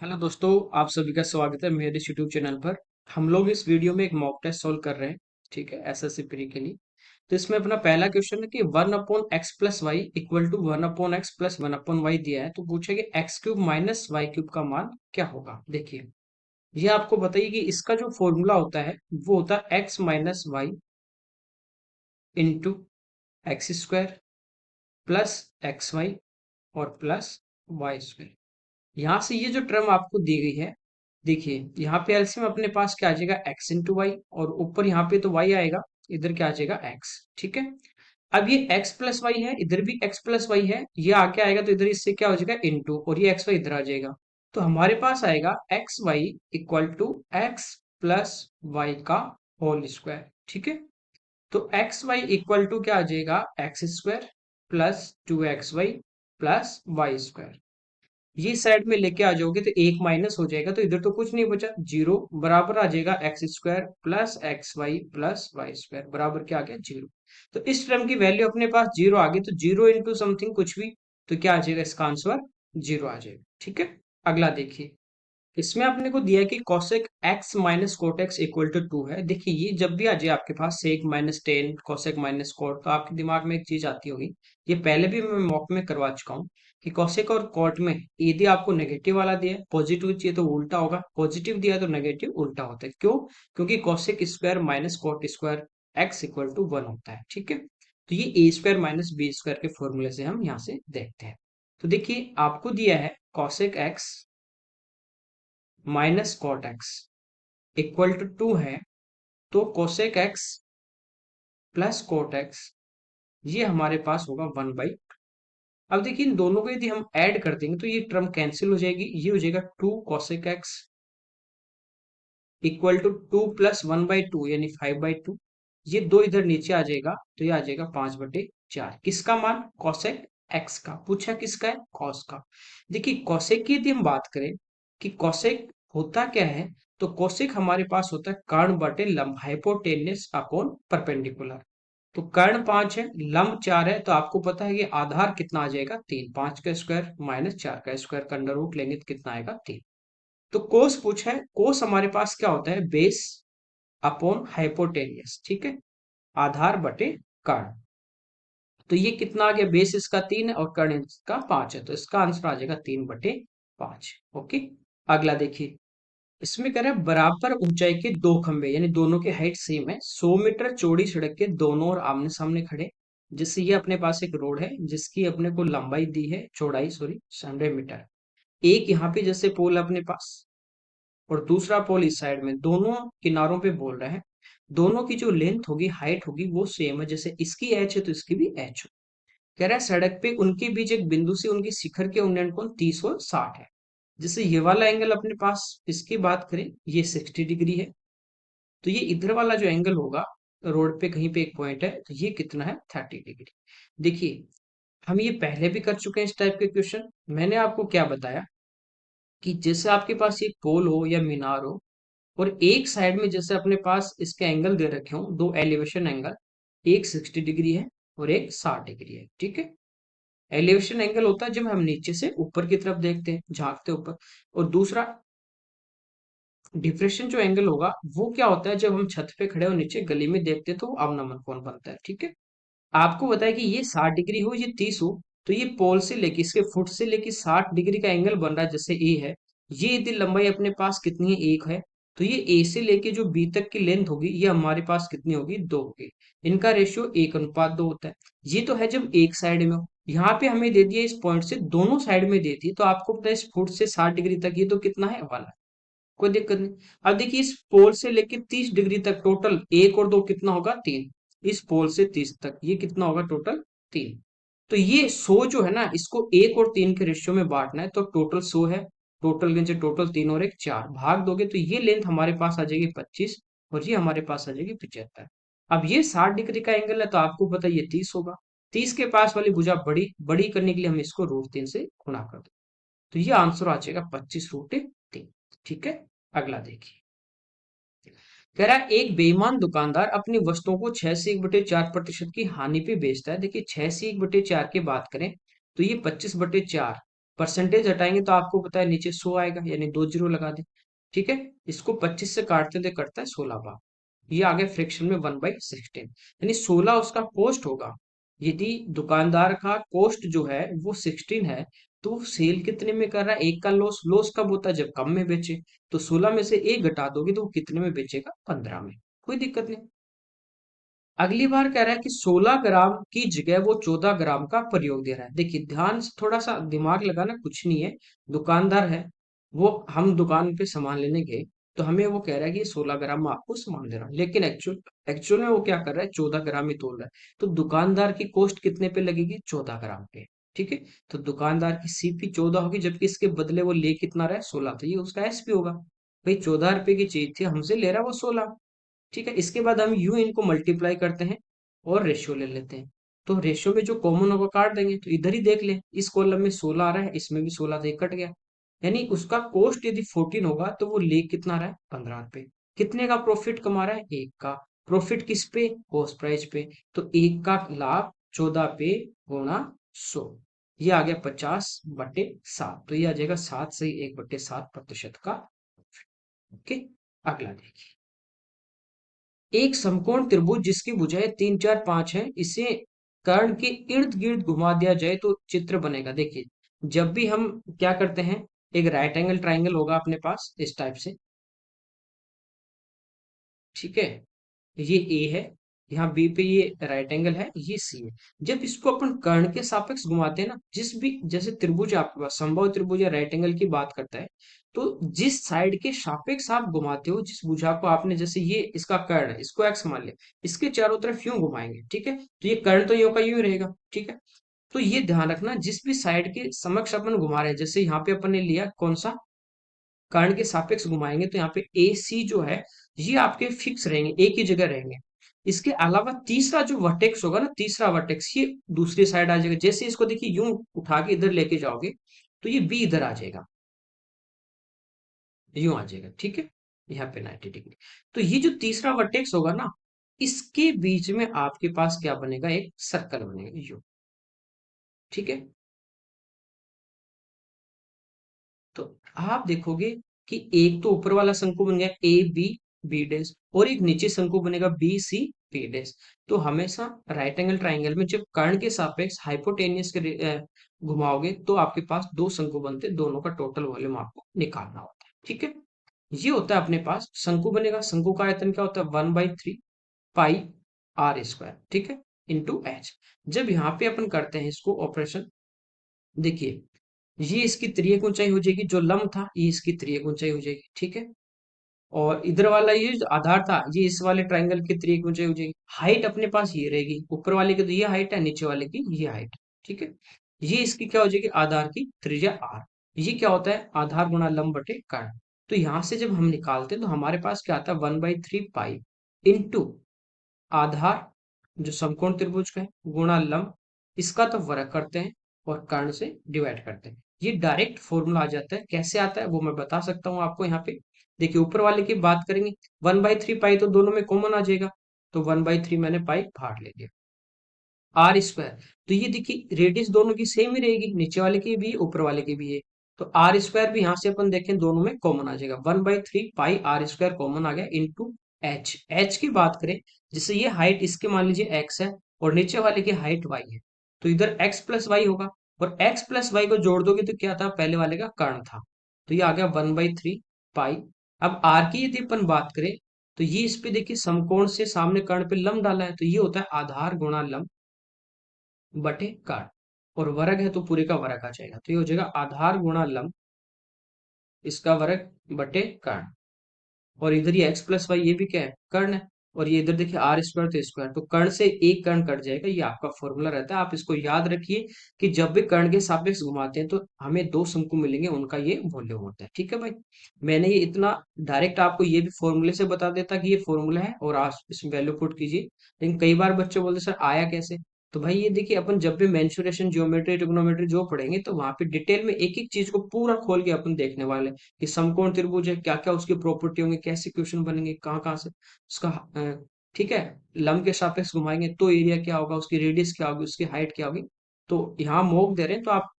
Hello दोस्तों, आप सभी का स्वागत है मेरे इस यूट्यूब चैनल पर। हम लोग इस वीडियो में एक मॉक टेस्ट सॉल्व कर रहे हैं। ठीक है, एसएससी प्री के लिए। तो इसमें अपना पहला क्वेश्चन है कि 1/x+y इक्वल टू 1/x+1/y दिया है। तो पूछे कि x³ माइनस y³ का मान क्या होगा। देखिए, ये आपको बताइए कि इसका जो फॉर्मूला होता है वो होता है x minus Y into x² plus xy और प्लस y²। यहाँ से ये जो टर्म आपको दी गई है, देखिए यहाँ पे एलसीएम अपने पास क्या आ जाएगा, x इंटू वाई, और ऊपर यहाँ पे तो y आएगा, इधर क्या आ जाएगा x। ठीक है, अब ये x प्लस वाई है, इधर भी x प्लस वाई है, ये आके आएगा तो इधर इससे क्या हो जाएगा इंटू, और ये एक्स वाई इधर आ जाएगा। तो हमारे पास आएगा X Y equal to X plus Y का होल स्क्वायर। ठीक है, तो एक्स वाई इक्वल टू क्या आ जाएगा, X square plus 2xy plus Y. ये साइड में लेके आ जाओगे तो एक माइनस हो जाएगा, तो इधर तो कुछ नहीं बचा, जीरो बराबर आ जाएगा x² plus xy plus y² बराबर क्या आ गया, जीरो। तो इस टर्म की वैल्यू अपने पास जीरो आ गई, तो जीरो इंटू समथिंग कुछ भी, तो क्या आ जाएगा, इसका आंसर जीरो आ जाएगा। ठीक है, अगला देखिए, इसमें आपने को दिया है कि cosec x minus cot X equal to 2 है। देखिए, ये जब भी आ जाए आपके पास sec minus ten cosec minus cot, तो आपके दिमाग में एक चीज आती होगी, ये पहले भी मैं मॉक में करवा चुका हूँ, कि कोसेक और कोट में यदि आपको नेगेटिव वाला दिया है, पॉजिटिव चाहिए तो उल्टा होगा, पॉजिटिव दिया है तो नेगेटिव उल्टा होता है। क्यों? क्योंकि cosec square minus cot square X equal to 1 होता है। ठीक है, तो ये a² माइनस b² के फॉर्मूले से हम यहाँ से देखते हैं। तो देखिए, आपको दिया है cosec X minus cot X equal to 2 है, तो cosec X plus cot X, ये हमारे पास होगा 1/। अब देखिए, इन दोनों को यदि हम ऐड कर देंगे तो ये टर्म कैंसिल हो जाएगी, ये हो जाएगा 2 cosec x equal to 2 plus 1/2 यानी 5/2। ये दो इधर नीचे आ जाएगा, तो ये आ जाएगा 5/4। किसका मान, कोसेक एक्स का। पूछा किसका है, कॉस का। देखिए, कोसेक की यदि हम बात करें कि कोसेक होता क्या है, तो कोसेक हमारे पास होता है कर्ण बटे लंब, हाइपोटेन्यूस अपॉन परपेंडिकुलर। तो कर्ण 5 है, लंब 4 है, तो आपको पता है कि आधार कितना आ जाएगा, 3। 5 का स्क्वायर माइनस 4 का स्क्वायर का अंडर रूट लेंगे तो कितना आएगा, 3। तो कोस पूछा है, कोस हमारे पास क्या होता है, बेस अपॉन हाइपोटेनियस। ठीक है, आधार बटे कर्ण। तो ये कितना आ गया, बेस इसका 3 है और कर्ण इसका 5 है, तो इसका आंसर आ जाएगा 3/5। ओके, अगला देखिए, इसमें कह रहे हैं बराबर ऊंचाई के दो खंबे, यानी दोनों की हाइट सेम है, 100 मीटर चौड़ी सड़क के दोनों और आमने सामने खड़े। जिससे ये अपने पास एक रोड है जिसकी अपने को लंबाई दी है, चौड़ाई सॉरी 100 मीटर। एक यहाँ पे जैसे पोल अपने पास, और दूसरा पोल इस साइड में, दोनों किनारों पे बोल रहे हैं, दोनों की जो लेंथ होगी, हाइट होगी, वो सेम है। जैसे इसकी एच है तो इसकी भी एच हो। कह रहा है सड़क पे उनके बीच एक बिंदु से उनकी शिखर के उन्नयन कोण 30 और 60 है। जैसे ये वाला एंगल अपने पास, इसकी बात करें, ये 60 डिग्री है, तो ये इधर वाला जो एंगल होगा, रोड पे कहीं पे एक पॉइंट है, तो ये कितना है, 30 डिग्री। देखिए, हम ये पहले भी कर चुके हैं इस टाइप के क्वेश्चन। मैंने आपको क्या बताया कि जैसे आपके पास एक पोल हो या मीनार हो, और एक साइड में जैसे अपने पास इसके एंगल दे रखे हो, दो एलिवेशन एंगल, एक 60 डिग्री है और एक 60 डिग्री है। ठीक है, एलिवेशन एंगल होता है जब हम नीचे से ऊपर की तरफ देखते हैं, झांकते हैं ऊपर, और दूसरा डिप्रेशन जो एंगल होगा वो क्या होता है, जब हम छत पे खड़े हो नीचे गली में देखते हैं, तो अवनमन कोण बनता है। ठीक है, आपको बताया कि ये 60 डिग्री हो, ये 30 हो, तो ये पोल से लेके, इसके फुट से लेके 60 डिग्री का एंगल बन रहा है, जैसे ए है, ये यदि लंबाई अपने पास कितनी है, एक है, तो ये ए से लेके जो बी तक की लेंथ होगी, ये हमारे पास कितनी होगी, 2 होगी। इनका रेशियो 1:2 होता है। ये तो है जब एक साइड में हो, यहाँ पे हमें दे दिया इस पॉइंट से दोनों साइड में दे दिए, तो आपको पता है इस फुट से 60 डिग्री तक ये तो कितना है, वाला, कोई दिक्कत नहीं। अब देखिए, इस पोल से लेके 30 डिग्री तक टोटल एक और दो कितना होगा, 3। इस पोल से 30 तक ये कितना होगा, टोटल 3। तो ये 100 जो है ना, इसको 1 और 3 के रेशियो में बांटना है, तो टोटल 100 है, टोटल नीचे टोटल 3 और 1 4 भाग दोगे, तो ये लेंथ हमारे पास आ जाएगी 25, और ये हमारे पास आ जाएगी 75। अब ये 60 डिग्री का एंगल है, तो आपको पता है ये 30 होगा। 30 के पास वाली भुजा बड़ी बड़ी करने के लिए हम इसको √3 से गुणा कर दो, तो ये आंसर आ जाएगा 25√3। ठीक है, अगला देखिए, कह रहा है एक बेईमान दुकानदार अपनी वस्तुओं को 6 से 1/4% की हानि पे बेचता है। देखिए, 6 से 1/4 की बात करें तो ये 25/4 परसेंटेज हटाएंगे तो आपको पता है नीचे 100 आएगा, यानी 2 जीरो लगा दें। ठीक है, इसको 25 से काटते थे करता है 16 भाग। ये आ गया फ्रैक्शन में 1/16, यानी 16 उसका कॉस्ट होगा। यदि दुकानदार का कॉस्ट जो है वो 16 है, तो सेल कितने में कर रहा है? एक का लॉस। लॉस कब होता है? जब कम में बेचे। तो 16 में से एक घटा दोगे तो वो कितने में बेचेगा? 15 में। कोई दिक्कत नहीं। अगली बार कह रहा है कि 16 ग्राम की जगह वो 14 ग्राम का प्रयोग दे रहा है। देखिए ध्यान से थोड़ा सा दिमाग लगाना, कुछ नहीं है। दुकानदार है, वो हम दुकान पे सामान लेने गए, तो हमें वो कह रहा है कि 16 ग्राम में आपको सामान दे रहा हूँ, लेकिन एक्चुअल एक्चुअल में वो क्या कर रहा है? 14 ग्राम ही तोल रहा है। तो दुकानदार की कॉस्ट कितने पे लगेगी? 14 ग्राम पे। ठीक है, तो दुकानदार की सीपी 14 होगी, जबकि इसके बदले वो ले कितना रहा है? 16। तो ये उसका एसपी होगा। भाई 14 रुपए की चीज थी, हमसे ले रहा है वो 16। ठीक है, इसके बाद हम यूं इनको मल्टीप्लाई करते हैं और रेशियो ले लेते हैं। तो रेशियो में जो कॉमन होगा काट देंगे, तो इधर ही देख ले, इस कॉलम में 16 आ रहा है, इसमें भी 16 तो एक कट गया। यानी उसका कॉस्ट यदि 14 होगा तो वो ले कितना रहा है? 15 रुपए। कितने का प्रॉफिट कमा रहा है? एक का। प्रॉफिट किस पे? कॉस्ट प्राइस पे। तो एक का लाभ 14 पे गुणा 100, ये आ गया 50/7। तो ये आ जाएगा 7 से 1/7% का। ओके, अगला देखिए। एक समकोण त्रिभुज जिसकी भुजाएं 3 4 5 है, इसे कर्ण के इर्द गिर्द घुमा दिया जाए तो चित्र बनेगा। देखिए जब भी हम क्या करते हैं, एक राइट एंगल ट्राइंगल होगा अपने पास इस टाइप से। ठीक है, ये ए है, यहाँ बी पे ये राइट एंगल है, ये सी है। जब इसको अपन कर्ण के सापेक्ष घुमाते हैं ना, जिस भी जैसे त्रिभुज आपके पास समबाहु त्रिभुज या राइट एंगल की बात करता है, तो जिस साइड के सापेक्ष आप घुमाते हो, जिस भुजा को आपने, जैसे ये इसका कर्ण है, इसको एक्स मान लिया, इसके चारों तरफ यूं घुमाएंगे। ठीक है, तो ये कर्ण तो यूं का यूं ही रहेगा। ठीक है, तो ये ध्यान रखना, जिस भी साइड के समक्ष अपन घुमा रहे हैं, जैसे यहाँ पे अपन ने लिया कौन सा, कर्ण के सापेक्ष घुमाएंगे, तो यहाँ पे ए सी जो है, ये आपके फिक्स रहेंगे, एक ही जगह रहेंगे। इसके अलावा तीसरा जो वर्टेक्स होगा ना, तीसरा वर्टेक्स ये दूसरी साइड आ जाएगा। जैसे इसको देखिए यूं उठा के इधर लेके जाओगे, तो ये बी इधर आ जाएगा, यूं आ जाएगा। ठीक है, यहाँ पे 90 डिग्री। तो ये जो तीसरा वर्टेक्स होगा ना, इसके बीच में आपके पास क्या बनेगा? एक सर्कल बनेगा यू। ठीक है, तो आप देखोगे कि एक तो ऊपर वाला शंकु बन गया ए बी बी डैश, और एक नीचे शंकु बनेगा बी सी बी डैश। तो हमेशा राइट एंगल ट्राइंगल में जब कर्ण के सापेक्ष हाइपोटेनियस के घुमाओगे, तो आपके पास दो शंकु बनते हैं, दोनों का टोटल वॉल्यूम आपको निकालना होता है। ठीक है, ये होता है अपने पास शंकु बनेगा। शंकु का आयतन क्या होता है? 1/3 पाई r स्क्वायर। ठीक है, इंटू एच। जब यहाँ पे अपन करते हैं इसको ऑपरेशन, देखिए ये इसकी तिर्यक ऊंचाई हो जाएगी, जो लंब था ये इसकी तिर्यक ऊंचाई हो जाएगी। ठीक है, और इधर वाला ये जो आधार था, ये इस वाले ट्रायंगल की तिर्यक ऊंचाई हो जाएगी। हाइट अपने पास ये रहेगी, ऊपर वाले की तो ये हाइट है, नीचे वाले की ये हाइट। ठीक है, ये इसकी क्या हो जाएगी? आधार की त्रिज्या r। ये क्या होता है? आधार गुणा लंब बटे कर्ण। तो यहां से जब हम निकालते हैं तो हमारे पास क्या आता है? 1/3 पाई इंटू आधार जो समकोण त्रिभुज का है गुणा लंब, इसका तो वर्ग करते हैं और कर्ण से डिवाइड करते हैं। ये डायरेक्ट फॉर्मूला आ जाता है। कैसे आता है वो मैं बता सकता हूँ आपको। यहाँ पे देखिए ऊपर वाले की बात करेंगे, 1/3 पाई तो दोनों में कॉमन आ जाएगा, तो 1/3 मैंने पाई बाहर ले लिया। r स्क्वायर, तो ये देखिए रेडियस दोनों की सेम ही रहेगी, नीचे वाले की भी ऊपर वाले की भी है। तो आर स्क्वायर भी यहाँ से अपन देखें दोनों में कॉमन आ जाएगा। 1/3 पाई आर स्क्वायर कॉमन आ गया इंटू एच। एच की बात करें, जैसे ये हाइट इसके मान लीजिए एक्स है और नीचे वाले की हाइट वाई है, तो इधर एक्स प्लस वाई होगा, और एक्स प्लस वाई को जोड़ दोगे तो क्या था? पहले वाले का कर्ण था, तो ये आ गया 1/3 पाई। अब आर की यदि अपन बात करें, तो ये इस पे देखिए समकोण से सामने कर्ण पे लंब डाला है, तो ये होता है आधार गुणा लंब बटे कर्ण, और वर्ग है तो पूरे का वर्ग आ जाएगा, तो ये हो जाएगा आधार गुणा लंब, इसका वर्ग बटे कर्ण। और इधर ये एक्स प्लस वाई ये भी क्या है? कर्ण है। और ये इधर देखिए आर स्क्वायर तो स्क्वायर, तो कर्ण से एक कर्ण कट जाएगा, ये आपका फॉर्मूला रहता है। आप इसको याद रखिए कि जब भी कर्ण के सापेक्ष घुमाते हैं तो हमें दो शंकु मिलेंगे, उनका ये वॉल्यूम होता है। ठीक है भाई, मैंने ये इतना डायरेक्ट आपको ये भी फॉर्मूले से बता देता कि ये फॉर्मूला है और आप इसमें वैल्यू पुट कीजिए। लेकिन कई बार बच्चे बोलते सर आया कैसे? तो भाई ये देखिए अपन जब भी मेंसुरेशन ज्योमेट्री ट्रिग्नोमेट्री जो पढ़ेंगे, तो वहां पे डिटेल में एक एक चीज को पूरा खोल के अपन देखने वाले हैं कि समकोण त्रिभुज है, क्या क्या उसकी प्रॉपर्टी होंगे, कैसे क्वेश्चन बनेंगे, कहाँ कहाँ से उसका ठीक है, लंब के सापेक्ष घुमाएंगे तो एरिया क्या होगा, उसकी रेडियस क्या होगी, उसकी हाइट क्या होगी। तो यहाँ मॉक दे रहे हैं तो आप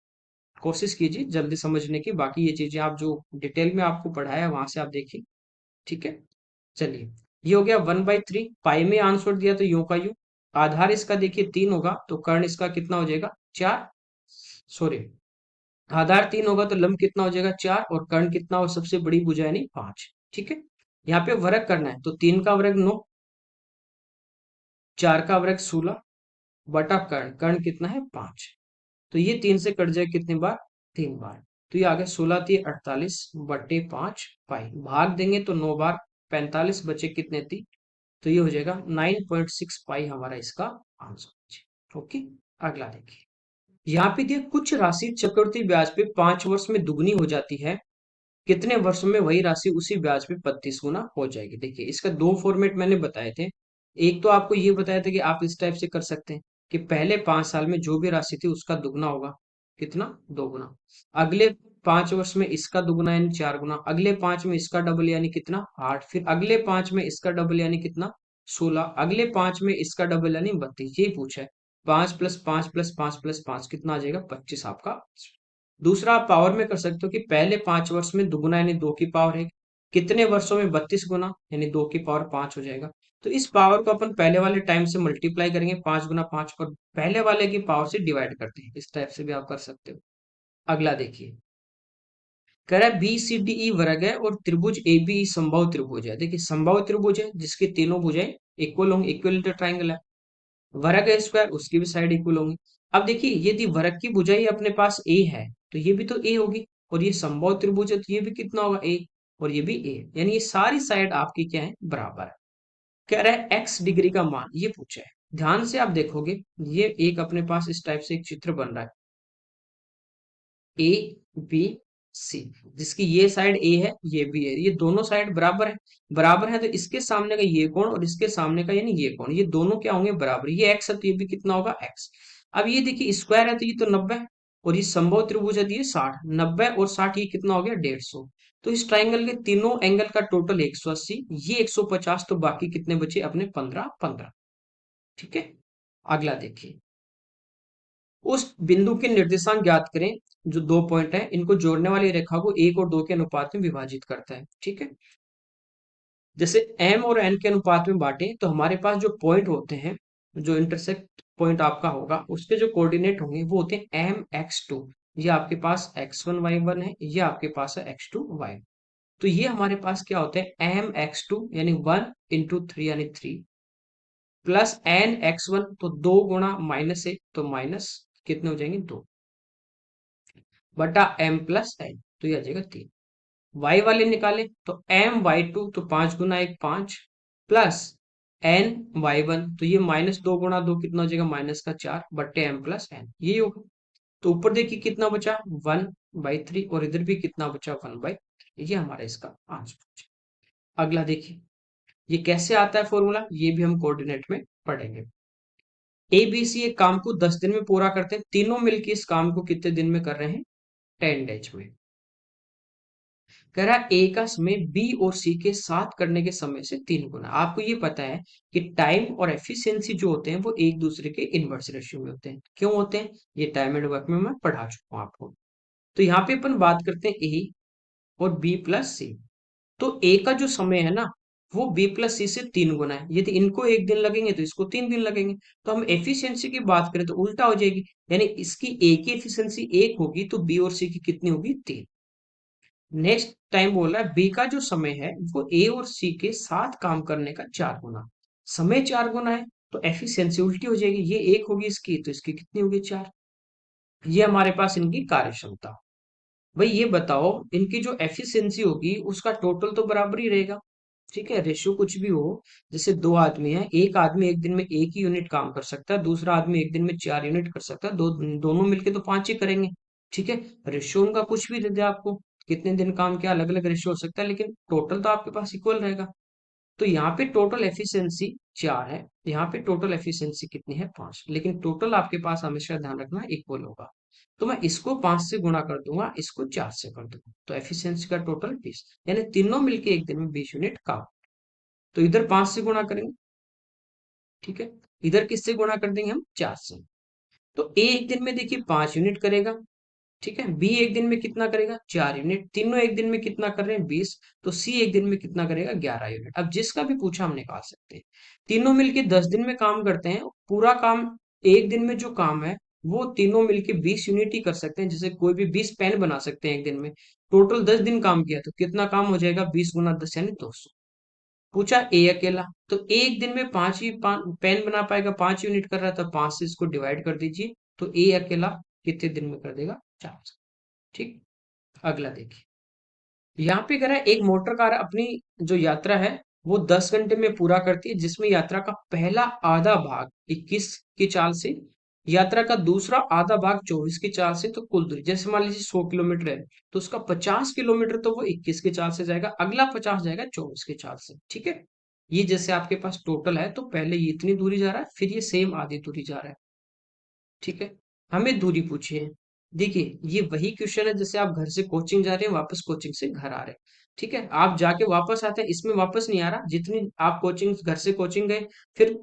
कोशिश कीजिए जल्दी समझने की, बाकी ये चीजें आप जो डिटेल में आपको पढ़ाया वहां से आप देखिए। ठीक है, चलिए, ये हो गया 1/3। पाई में आंसर दिया तो यूं का यूं। आधार इसका देखिए 3 होगा तो कर्ण इसका कितना हो जाएगा 4। सॉरी, आधार 3 होगा तो लंब कितना हो जाएगा 4, और कर्ण कितना हो सबसे बड़ी भुजा यानी 5। ठीक है, यहाँ पे वर्ग करना है तो 3 का वर्ग 9, 4 का वर्ग 16 बटा कर्ण, कर्ण कितना है 5। तो ये 3 से कट जाए कितनी बार, 3 बार। तो ये आ गया 16×3 = 48 बटे 5 पाई, भाग देंगे तो 9 बार 45 बचे कितने थी, तो ये हो जाएगा 9.6 पाई हमारा इसका आंसर। ओके, अगला देखिए, यहाँ पे दिया कुछ राशि चक्रवृद्धि ब्याज पे 5 वर्ष में दुगनी हो जाती है, कितने वर्षों में वही राशि उसी ब्याज पे 32 गुना हो जाएगी। देखिए इसका दो फॉर्मेट मैंने बताए थे। एक तो आपको ये बताया था कि आप इस टाइप से कर सकते हैं कि पहले 5 साल में जो भी राशि थी उसका दुगना होगा, कितना, 2 गुना। अगले 5 वर्ष में इसका दुगना यानी 4 गुना, अगले 5 में इसका डबल यानी कितना 8, फिर अगले 5 में इसका डबल यानी कितना 16, अगले 5 में इसका डबल यानी 32। यही पूछा है। 5+5+5+5 कितना आ जाएगा 25 आपका। दूसरा आप पावर में कर सकते हो कि पहले 5 वर्ष में दुगुना यानी 2 की पावर है, कितने वर्षों में 32 गुना यानी 2 की पावर 5 हो जाएगा। तो इस पावर को अपन पहले वाले टाइम से मल्टीप्लाई करेंगे, 5 गुना 5, और पहले वाले की पावर से डिवाइड करते हैं। इस टाइप से भी आप कर सकते हो। अगला देखिए, कह रहा है बी सी डी ई वर्ग है और त्रिभुज ए बी समबाहु त्रिभुज है। देखिए समबाहु त्रिभुज है जिसकी तीनों भुजाएं इक्वल होंगी, इक्विलेटरल ट्राइंगल है। वर्ग है स्क्वायर, उसकी भी साइड इक्वल होंगी। अब देखिए यदि वर्ग की भुजाई अपने पास ए है तो ये भी तो ए होगी, और ये समबाहु त्रिभुज है तो ये भी कितना होगा ए, और ये भी ए, यानी ये सारी साइड आपकी क्या है, बराबर है। कह रहा है एक्स डिग्री का मान ये पूछा है। ध्यान से आप देखोगे, ये एक अपने पास इस टाइप से एक चित्र बन रहा है, ए बी सी, जिसकी ये साइड ए है ये भी है, ये दोनों साइड बराबर है। बराबर है तो इसके सामने का ये कोण और इसके सामने का यानी ये कोण, ये दोनों क्या होंगे, बराबर। ये एक्स है तो ये भी कितना होगा एक्स। अब ये देखिए स्क्वायर है तो ये तो 90 है, और ये समबाहु त्रिभुज है तो ये 60, 90 और 60 ये कितना हो गया 150। तो इस ट्राइंगल के तीनों एंगल का टोटल 180, ये 150, तो बाकी कितने बचे अपने 15 15। ठीक है, अगला देखिए, उस बिंदु के निर्देशांक ज्ञात करें जो 2 पॉइंट है, इनको जोड़ने वाली रेखा को 1 और 2 के अनुपात में विभाजित करता है। ठीक है, जैसे m और n के अनुपात में बांटे तो हमारे पास जो पॉइंट होते हैं, जो इंटरसेक्ट पॉइंट आपका होगा उसके जो कोऑर्डिनेट होंगे वो होते हैं mx2। ये आपके पास x1 y1 है, ये आपके पास है x2 y। तो ये हमारे पास क्या होते हैं mx2 यानी 1 × 3 यानी 3, प्लस n x1 तो 2 × -1 तो माइनस कितने हो जाएंगे 2, बटा m+n तो ये आ जाएगा 3। y वाले निकाले तो my2 तो 5 × 1 5, प्लस ny1 तो ये -2 × 2 कितना हो जाएगा -4 बट्टे m+n, ये होगा। तो ऊपर देखिए कितना बचा 1/3, और इधर भी कितना बचा 1/3, ये हमारा इसका आंसर। अगला देखिए, ये कैसे आता है फॉर्मूला, ये भी हम कोऑर्डिनेट में पढ़ेंगे। ए बी सी एक काम को 10 दिन में पूरा करते हैं, तीनों मिलकर इस काम को कितने दिन में कर रहे हैं, 10 डेज में। कह रहा है ए का समय बी और सी के साथ करने के समय से 3 गुना। आपको ये पता है कि टाइम और एफिशिएंसी जो होते हैं वो एक दूसरे के इनवर्स रेशियो में होते हैं। क्यों होते हैं, ये टाइम एंड वर्क में मैं पढ़ा चुका हूं आपको। तो यहाँ पे अपन बात करते हैं ए और बी प्लस सी। तो ए का जो समय है ना वो बी प्लस सी से 3 गुना है, यदि इनको 1 दिन लगेंगे तो इसको 3 दिन लगेंगे। तो हम एफिशिएंसी की बात करें तो उल्टा हो जाएगी, यानी इसकी ए की एफिशिएंसी 1 होगी तो बी और सी की कितनी होगी 3। नेक्स्ट टाइम बोला है बी का जो समय है वो ए और सी के साथ काम करने का 4 गुना। समय 4 गुना है तो एफिशिएंसी उल्टी हो जाएगी, ये 1 होगी इसकी तो इसकी कितनी होगी 4। ये हमारे पास इनकी कार्य क्षमता। भाई ये बताओ इनकी जो एफिशिएंसी होगी उसका टोटल तो बराबर ही रहेगा। ठीक है, रेशियो कुछ भी हो, जैसे 2 आदमी है, एक आदमी एक दिन में 1 ही यूनिट काम कर सकता है, दूसरा आदमी एक दिन में 4 यूनिट कर सकता है, दोनों मिलके तो 5 ही करेंगे। ठीक है, रेशियो उनका कुछ भी दे दे आपको, कितने दिन काम किया अलग अलग रेशियो हो सकता है, लेकिन टोटल तो आपके पास इक्वल रहेगा। तो यहाँ पे टोटल एफिशिएंसी 4 है, यहाँ पे टोटल एफिशिएंसी कितनी है 5, लेकिन टोटल आपके पास हमेशा ध्यान रखना इक्वल होगा। तो मैं इसको 5 से गुणा कर दूंगा, इसको 4 से कर दूंगा, तो एफिशिएंसी का टोटल 20, यानी तीनों मिलके एक दिन में 20 यूनिट काम। तो इधर 5 से गुणा करेंगे, ठीक है, इधर किससे गुणा कर देंगे हम 4 से। तो ए एक दिन में देखिए 5 यूनिट करेगा, ठीक है। बी एक दिन में कितना करेगा 4 यूनिट, तीनों एक दिन में कितना कर रहे हैं 20, तो सी एक दिन में कितना करेगा 11 यूनिट। अब जिसका भी पूछा हम निकाल सकते हैं। तीनों मिलके 10 दिन में काम करते हैं, पूरा काम एक दिन में जो काम है वो तीनों मिलके 20 यूनिट ही कर सकते हैं। जैसे कोई भी 20 पेन बना सकते हैं एक दिन में। टोटल 10 दिन काम किया तो कितना काम हो जाएगा 20 × 10 यानी 200। पूछा ए अकेला, तो एक दिन में पेन बना पाएगा, 5 यूनिट कर रहा था, 5 से इसको डिवाइड कर दीजिए। तो ए अकेला कितने दिन में कर देगा 4। ठीक। अगला देखिए, यहाँ पे कह रहा है एक मोटर कार अपनी जो यात्रा है वो 10 घंटे में पूरा करती है, जिसमें यात्रा का पहला आधा भाग 21 की चाल से, यात्रा का दूसरा आधा भाग 24 की चाल से। तो कुल दूरी जैसे मान लीजिए 100 किलोमीटर है, तो उसका 50 किलोमीटर तो वो 21 की चाल से जाएगा, अगला 50 जाएगा 24 की चाल से। ठीक है। ये जैसे आपके पास टोटल है, तो पहले ये इतनी दूरी जा रहा है, फिर ये सेम आधी दूरी जा रहा है। ठीक है। हमें दूरी पूछी है। देखिए ये वही क्वेश्चन है जैसे आप घर से कोचिंग जा रहे हैं, वापस कोचिंग से घर आ रहे हैं। ठीक है। आप जाके वापस आते हैं, इसमें वापस नहीं आ रहा, जितनी आप कोचिंग घर से कोचिंग गए, फिर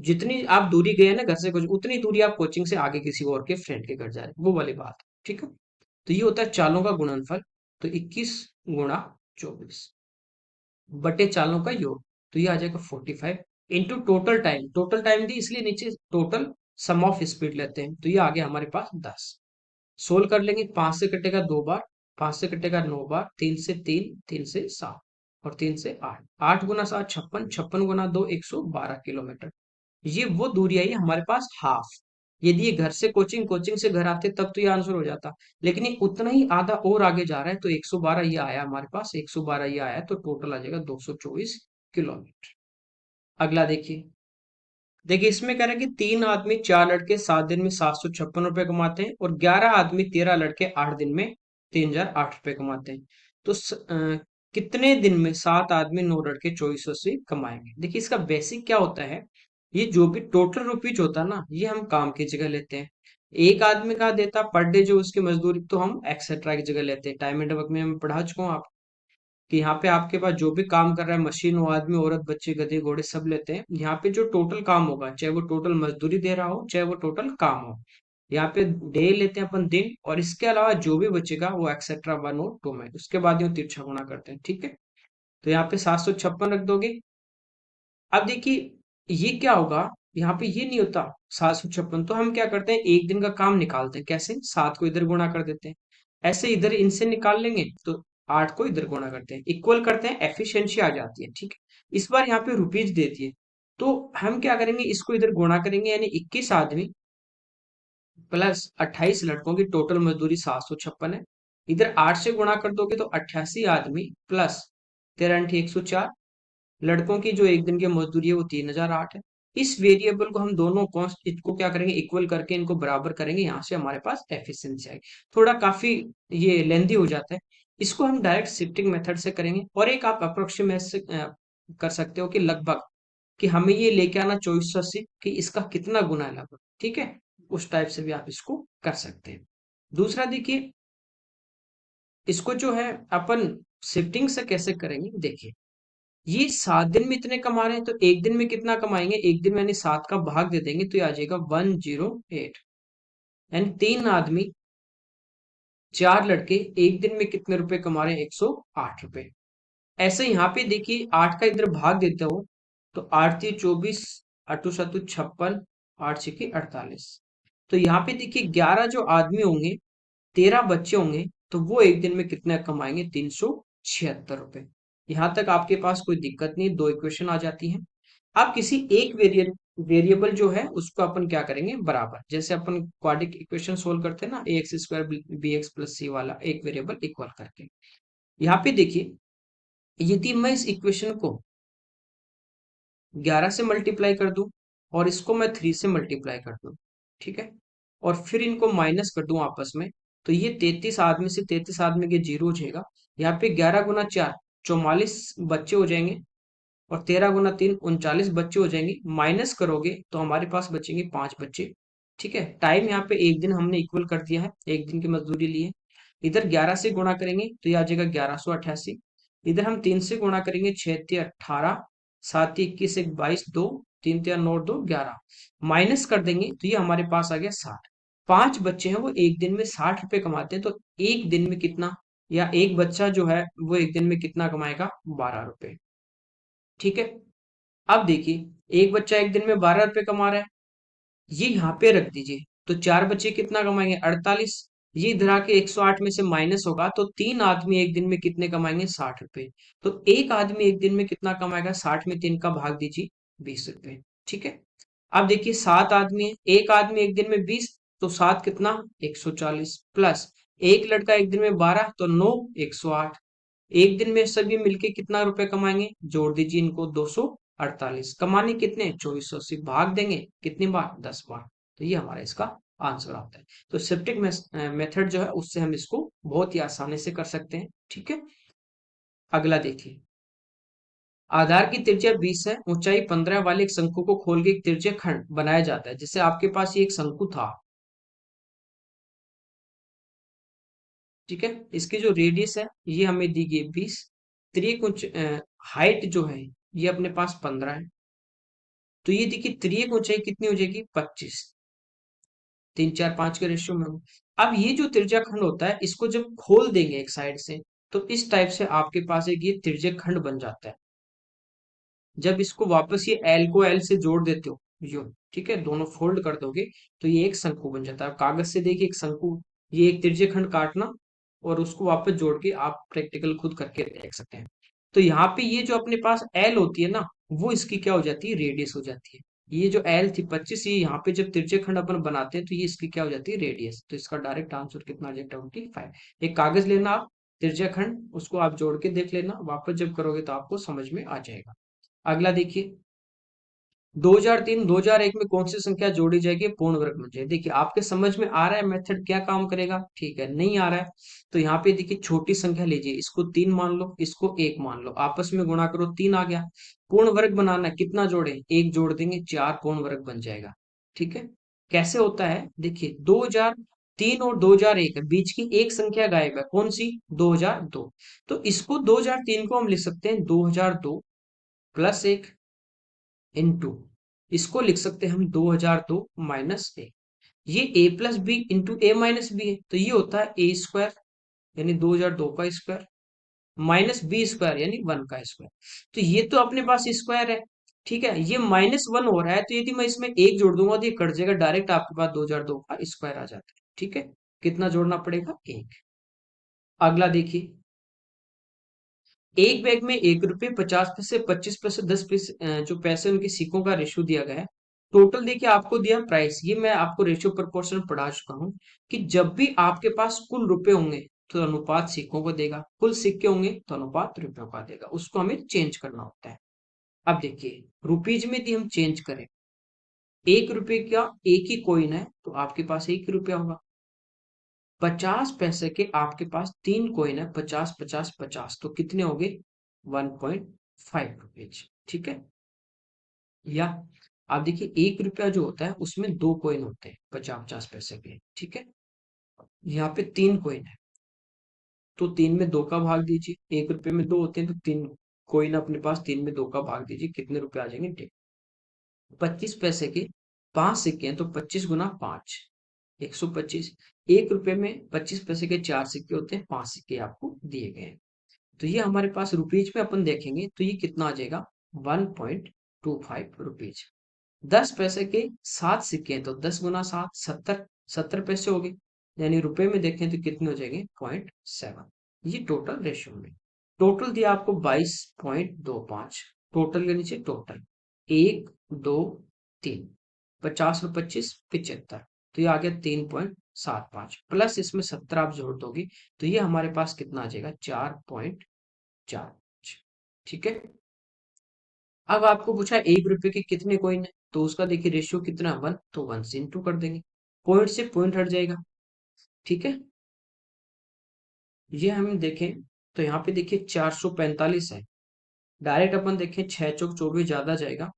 जितनी आप दूरी गए ना घर से कोचिंग, उतनी दूरी आप कोचिंग से आगे किसी और के फ्रेंड के घर जा रहे हैं, वो वाली बात है। ठीक है। तो ये होता है चालों का गुणनफल। तो 21 × 24 बटे चालों का योग, तो ये आ जाएगा 45 into total time. Total time दी इसलिए नीचे टोटल सम ऑफ स्पीड लेते हैं, तो ये आ गया हमारे पास 10। सोल्व कर लेंगे, 5 से कटेगा 2 बार, 5 से कटेगा 9 बार, 3 से 3, 3 से 7 और 3 से 8, 8 × 7 56, 56 × 2 112 किलोमीटर। ये वो दूरी आई हमारे पास हाफ। यदि ये घर से कोचिंग, कोचिंग से घर आते तब तो ये आंसर हो जाता, लेकिन ये उतना ही आधा और आगे जा रहा है, तो 112 ये आया हमारे पास, 112 ये आया, तो टोटल आ जाएगा 224 किलोमीटर। अगला देखिए, देखिए इसमें कह रहा है कि 3 आदमी 4 लड़के 7 दिन में 756 रुपए कमाते हैं, और 11 आदमी 13 लड़के 8 दिन में 3008 रुपए कमाते हैं। तो कितने दिन में 7 आदमी 9 लड़के 2480 कमाएंगे। देखिए इसका बेसिक क्या होता है, ये जो भी टोटल रुपीज होता है ना, ये हम काम की जगह लेते हैं। एक आदमी का देता पर डे जो उसकी मजदूरी, तो हम एक्सेट्रा की जगह लेते हैं। टाइम एंड वर्क में मैं पढ़ा चुका हूँ कि यहाँ पे आपके पास जो भी काम कर रहा है, मशीन हो, आदमी, औरत, बच्चे, गधे, घोड़े सब लेते हैं। यहाँ पे जो टोटल काम होगा, चाहे वो टोटल मजदूरी दे रहा हो, चाहे वो टोटल काम हो, यहाँ पे डे लेते हैं अपन दिन, और इसके अलावा जो भी बचेगा वो एक्सेट्रा 1 और 2 में, उसके बाद यूं तिरछा गुणा करते हैं। ठीक है। तो यहाँ पे 756 रख दोगे। अब देखिए ये क्या होगा, यहाँ पे ये नहीं होता 756, तो हम क्या करते हैं एक दिन का काम निकालते हैं। कैसे, 7 को इधर गुणा कर देते हैं, ऐसे इधर इनसे निकाल लेंगे, तो 8 को इधर गुणा करते हैं, इक्वल करते हैं, एफिशिएंसी आ जाती है। ठीक है। इस बार यहाँ पे रुपीज देती है, तो हम क्या करेंगे, इसको इधर गुणा करेंगे, यानी 21 आदमी प्लस 28 लड़कों की टोटल मजदूरी 756 है। इधर 8 से गुणा कर दोगे तो 88 आदमी प्लस 13 × 104 लड़कों की जो एक दिन की मजदूरी है वो 3008 है। इस वेरिएबल को हम दोनों कॉन्स्ट इसको क्या करेंगे, इक्वल करके इनको बराबर करेंगे, यहाँ से हमारे पास एफिशिएंसी आएगी। थोड़ा काफी ये लेंदी हो जाता है, इसको हम डायरेक्ट शिफ्टिंग मेथड से करेंगे, और एक आप अप्रोक्सीमेट से कर सकते हो कि लगभग, कि हमें ये लेके आना 2480 कि इसका कितना गुना है लगभग। ठीक है। उस टाइप से भी आप इसको कर सकते हैं। दूसरा देखिए, इसको जो है अपन शिफ्टिंग से कैसे करेंगे, देखिए ये 7 दिन में इतने कमा रहे हैं, तो एक दिन में कितना कमाएंगे, एक दिन में यानी 7 का भाग दे देंगे, तो ये आ जाएगा 108। यानी 3 आदमी 4 लड़के एक दिन में कितने रुपए कमा रहे हैं, 108 रुपए। ऐसे यहाँ पे देखिए 8 का इधर भाग देते हो, तो 8×3 = 24, 8×7 = 56, 8×6 = 48। तो यहाँ पे देखिए 11 जो आदमी होंगे, 13 बच्चे होंगे, तो वो एक दिन में कितना कमाएंगे, 376 रुपए। यहां तक आपके पास कोई दिक्कत नहीं, दो इक्वेशन आ जाती हैं। आप किसी एक वेरिएबल जो है उसको अपन क्या करेंगे बराबर, जैसे अपन क्वाड्रिक इक्वेशन सोल्व करते हैं ना, ax² bx + c वाला एक वेरिएबल इक्वल करके। यहाँ पे देखिए, यदि मैं इस इक्वेशन को 11 से मल्टीप्लाई कर दूं, और इसको मैं 3 से मल्टीप्लाई कर दूं, ठीक है, और फिर इनको माइनस कर दूं आपस में, तो ये 33 आदमी से 33 आदमी के जीरो हो जाएगा। यहाँ पे 11 × 4 44 बच्चे हो जाएंगे, और 13 × 3 39 बच्चे हो जाएंगे। माइनस करोगे तो हमारे पास बचेंगे 5 बच्चे। ठीक है। टाइम यहाँ पे एक दिन हमने इक्वल कर दिया है, एक दिन की मजदूरी ली है। इधर 11 से गुणा करेंगे तो ये आ जाएगा 1188। इधर हम 3 से गुणा करेंगे, 6×3 = 18, 7×21 = 22, 2 3×3 = 9, 2 11, माइनस कर देंगे तो ये हमारे पास आ गया 60। 5 बच्चे हैं वो एक दिन में 60 रुपए कमाते हैं, तो एक दिन में कितना, या एक बच्चा जो है वो एक दिन में कितना कमाएगा, 12 रुपए। ठीक है। अब देखिए एक बच्चा एक दिन में 12 रुपए कमा रहा है, ये यहाँ पे रख दीजिए, तो चार बच्चे कितना कमाएंगे, 48। ये इधर आके 108 में से माइनस होगा, तो तीन आदमी एक दिन में कितने कमाएंगे, 60 रुपए। तो एक आदमी एक दिन में कितना कमाएगा, 60 में 3 का भाग दीजिए, 20 रुपए। ठीक है। अब देखिए सात आदमी है, एक आदमी एक दिन में 20, तो सात कितना, 140, प्लस एक लड़का एक दिन में 12, तो 9, 108। एक दिन में सभी मिलके कितना रुपए कमाएंगे, जोड़ दीजिए इनको, 248। कमाने कितने, 2480, भाग देंगे कितनी बार, 10 बार। तो ये हमारा इसका आंसर आता है। तो सिप्टिक मेथड जो है उससे हम इसको बहुत ही आसानी से कर सकते हैं। ठीक है। अगला देखिए, आधार की त्रिज्या 20 है, ऊंचाई 15 वाले एक शंकु को खोल के एक त्रिज्या खंड बनाया जाता है। जैसे आपके पास ये एक शंकु था, ठीक है, इसकी जो रेडियस है ये हमें दी गई 20, त्रिक उंच हाइट जो है ये अपने पास 15 है, तो ये देखिए त्रियक ऊंचाई कितनी हो जाएगी, 25, 3 4 5 के रेशियो में होगा। अब ये जो त्रिज्या खंड होता है इसको जब खोल देंगे एक साइड से, तो इस टाइप से आपके पास एक ये त्रिज्या खंड बन जाता है। जब इसको वापस ये एल को एल से जोड़ देते हो, यूं, ठीक है, दोनों फोल्ड कर दोगे, तो ये एक शंकु बन जाता है। कागज से देखिए एक शंकु, ये एक तिरछे खंड काटना और उसको वापस जोड़ के आप प्रैक्टिकल खुद करके देख सकते हैं। तो यहाँ पे ये जो अपने पास एल होती है ना, वो इसकी क्या हो जाती है, रेडियस हो जाती है। ये जो एल थी 25, ये यहाँ पे जब तिरछे खंड अपन बनाते हैं तो ये इसकी क्या हो जाती है, रेडियस। तो इसका डायरेक्ट आंसर कितना आ जाएगा, 25। एक कागज लेना आप, तिरछा खंड उसको आप जोड़ के देख लेना, वापस जब करोगे तो आपको समझ में आ जाएगा। अगला देखिए, 2003 2001 में कौन सी संख्या जोड़ी जाएगी पूर्ण वर्ग में जाए। देखिए आपके समझ में आ रहा है मेथड क्या काम करेगा, ठीक है, नहीं आ रहा है तो यहाँ पे देखिए छोटी संख्या लीजिए, इसको 3 मान लो, इसको 1 मान लो, आपस में गुणा करो, 3 आ गया। पूर्ण वर्ग बनाना है, कितना जोड़े, 1 जोड़ देंगे, 4 पूर्ण वर्ग बन जाएगा। ठीक है। कैसे होता है, देखिए 2003 और 2001 है, बीच की एक संख्या गायब है, कौन सी, 2002। तो इसको 2003 को हम लिख सकते हैं 2002 प्लस 1 इंटू, इसको लिख सकते हैं हम 2002 माइनस 1। ये a plus B into A minus B है, तो ये होता है ए स्क्वायर, यानी 2002 का स्क्वायर, माइनस बी स्क्वायर यानी 1 का स्क्वायर। तो ये तो अपने पास स्क्वायर है, ठीक है, ये -1 हो रहा है, तो यदि मैं इसमें एक जोड़ दूंगा तो ये कट जाएगा, डायरेक्ट आपके पास 2002 का स्क्वायर आ जाता है। ठीक है। कितना जोड़ना पड़ेगा, एक। अगला देखिए, एक बैग में 1 रुपए 50 पैसे 25 पैसे 10 पैसे जो पैसे उनके सिक्कों का रेशियो दिया गया है। टोटल देखिए आपको दिया प्राइस, ये मैं आपको रेशियो प्रोपोर्शन पढ़ा चुका हूँ कि जब भी आपके पास कुल रुपए होंगे तो अनुपात सिक्कों को देगा, कुल सिक्के होंगे तो अनुपात रुपयों का देगा, उसको हमें चेंज करना होता है। अब देखिए रुपीज में यदि हम चेंज करें, 1 रुपए का एक ही कॉइन है तो आपके पास 1 रुपया होगा। 50 पैसे के आपके पास 3 कॉइन है, 50 50 50, तो कितने हो गए, 1.5 रुपीज। ठीक है। या आप देखिए 1 रुपया जो होता है उसमें 2 कॉइन होते हैं 50 50 पैसे के। ठीक है। यहाँ पे 3 कॉइन है, तो 3 में 2 का भाग दीजिए, 1 रुपए में 2 होते हैं, तो 3 कॉइन अपने पास, 3 में 2 का भाग दीजिए, कितने रुपए आ जाएंगे, 25 पैसे के 5 सिक्के हैं, तो 25 गुना 5, 125। 1 रुपए में 25 पैसे के 4 सिक्के होते हैं, 5 सिक्के आपको दिए गए हैं। तो ये हमारे पास रुपीज में अपन देखेंगे तो ये कितना आ जाएगा, 1.25 रुपीज। 10 पैसे के 7 सिक्के हैं, तो 10 गुना 7, 70, 70 पैसे हो गए, यानी रुपए में देखें तो कितने हो जाएंगे, 0.7। ये टोटल रेशियो में, टोटल दिया आपको 22.25, टोटल के नीचे टोटल, 1 2 3, 50 और 25 75, तो ये आ गया 3.75, प्लस इसमें 70 आप जोड़ दोगे, तो ये हमारे पास कितना आ जाएगा, 4.4। ठीक है। अब आपको पूछा 1 रुपए के कितने कॉइन है, तो उसका देखिए रेशियो कितना, 1, तो 1 से इंटू कर देंगे, पॉइंट से पॉइंट हट जाएगा। ठीक है। ये हम देखें तो यहाँ पे देखिए 445 है, डायरेक्ट अपन देखें 6 चौक 24 ज्यादा जाएगा,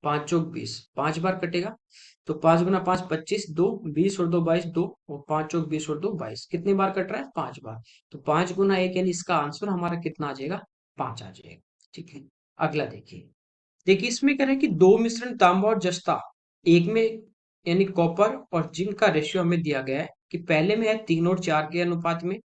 5 चौक 20, 5 बार कटेगा, तो 5 गुना 5 25, 2 20 और 2 22, 2 और 5 चौक 20 और 2 22, कितनी बार कट रहा है, 5 बार। तो 5 गुना 1 यानी इसका आंसर हमारा कितना आ जाएगा, 5 आ जाएगा। ठीक है। अगला देखिए, देखिए इसमें कह रहे हैं कि दो मिश्रण तांबा और जस्ता एक में यानी कॉपर और जिंक का रेशियो हमें दिया गया है कि पहले में है 3 और 4 के अनुपात में,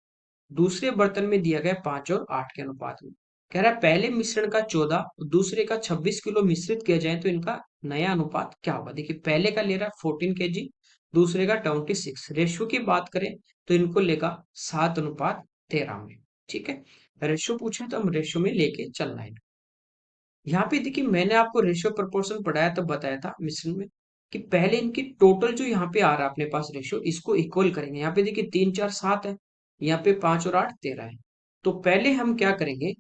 दूसरे बर्तन में दिया गया है 5 और 8 के अनुपात में। कह रहा है पहले मिश्रण का 14 और दूसरे का 26 किलो मिश्रित किया जाए तो इनका नया अनुपात क्या होगा। देखिए पहले का ले रहा है 14 kg, दूसरे का 26। रेशियो की बात करें तो इनको लेगा 7:13 में। ठीक है, रेशियो पूछे तो हम रेशियो में लेके चलना है। यहाँ पे देखिए मैंने आपको रेशियो प्रोपोर्शन पढ़ाया तब बताया था मिश्रण में कि पहले इनकी टोटल जो यहाँ पे आ रहा है अपने पास रेशियो, इसको इक्वल करेंगे। यहाँ पे देखिए 3 4 7 है, यहाँ पे 5 और 8 13 है। तो पहले हम क्या करेंगे,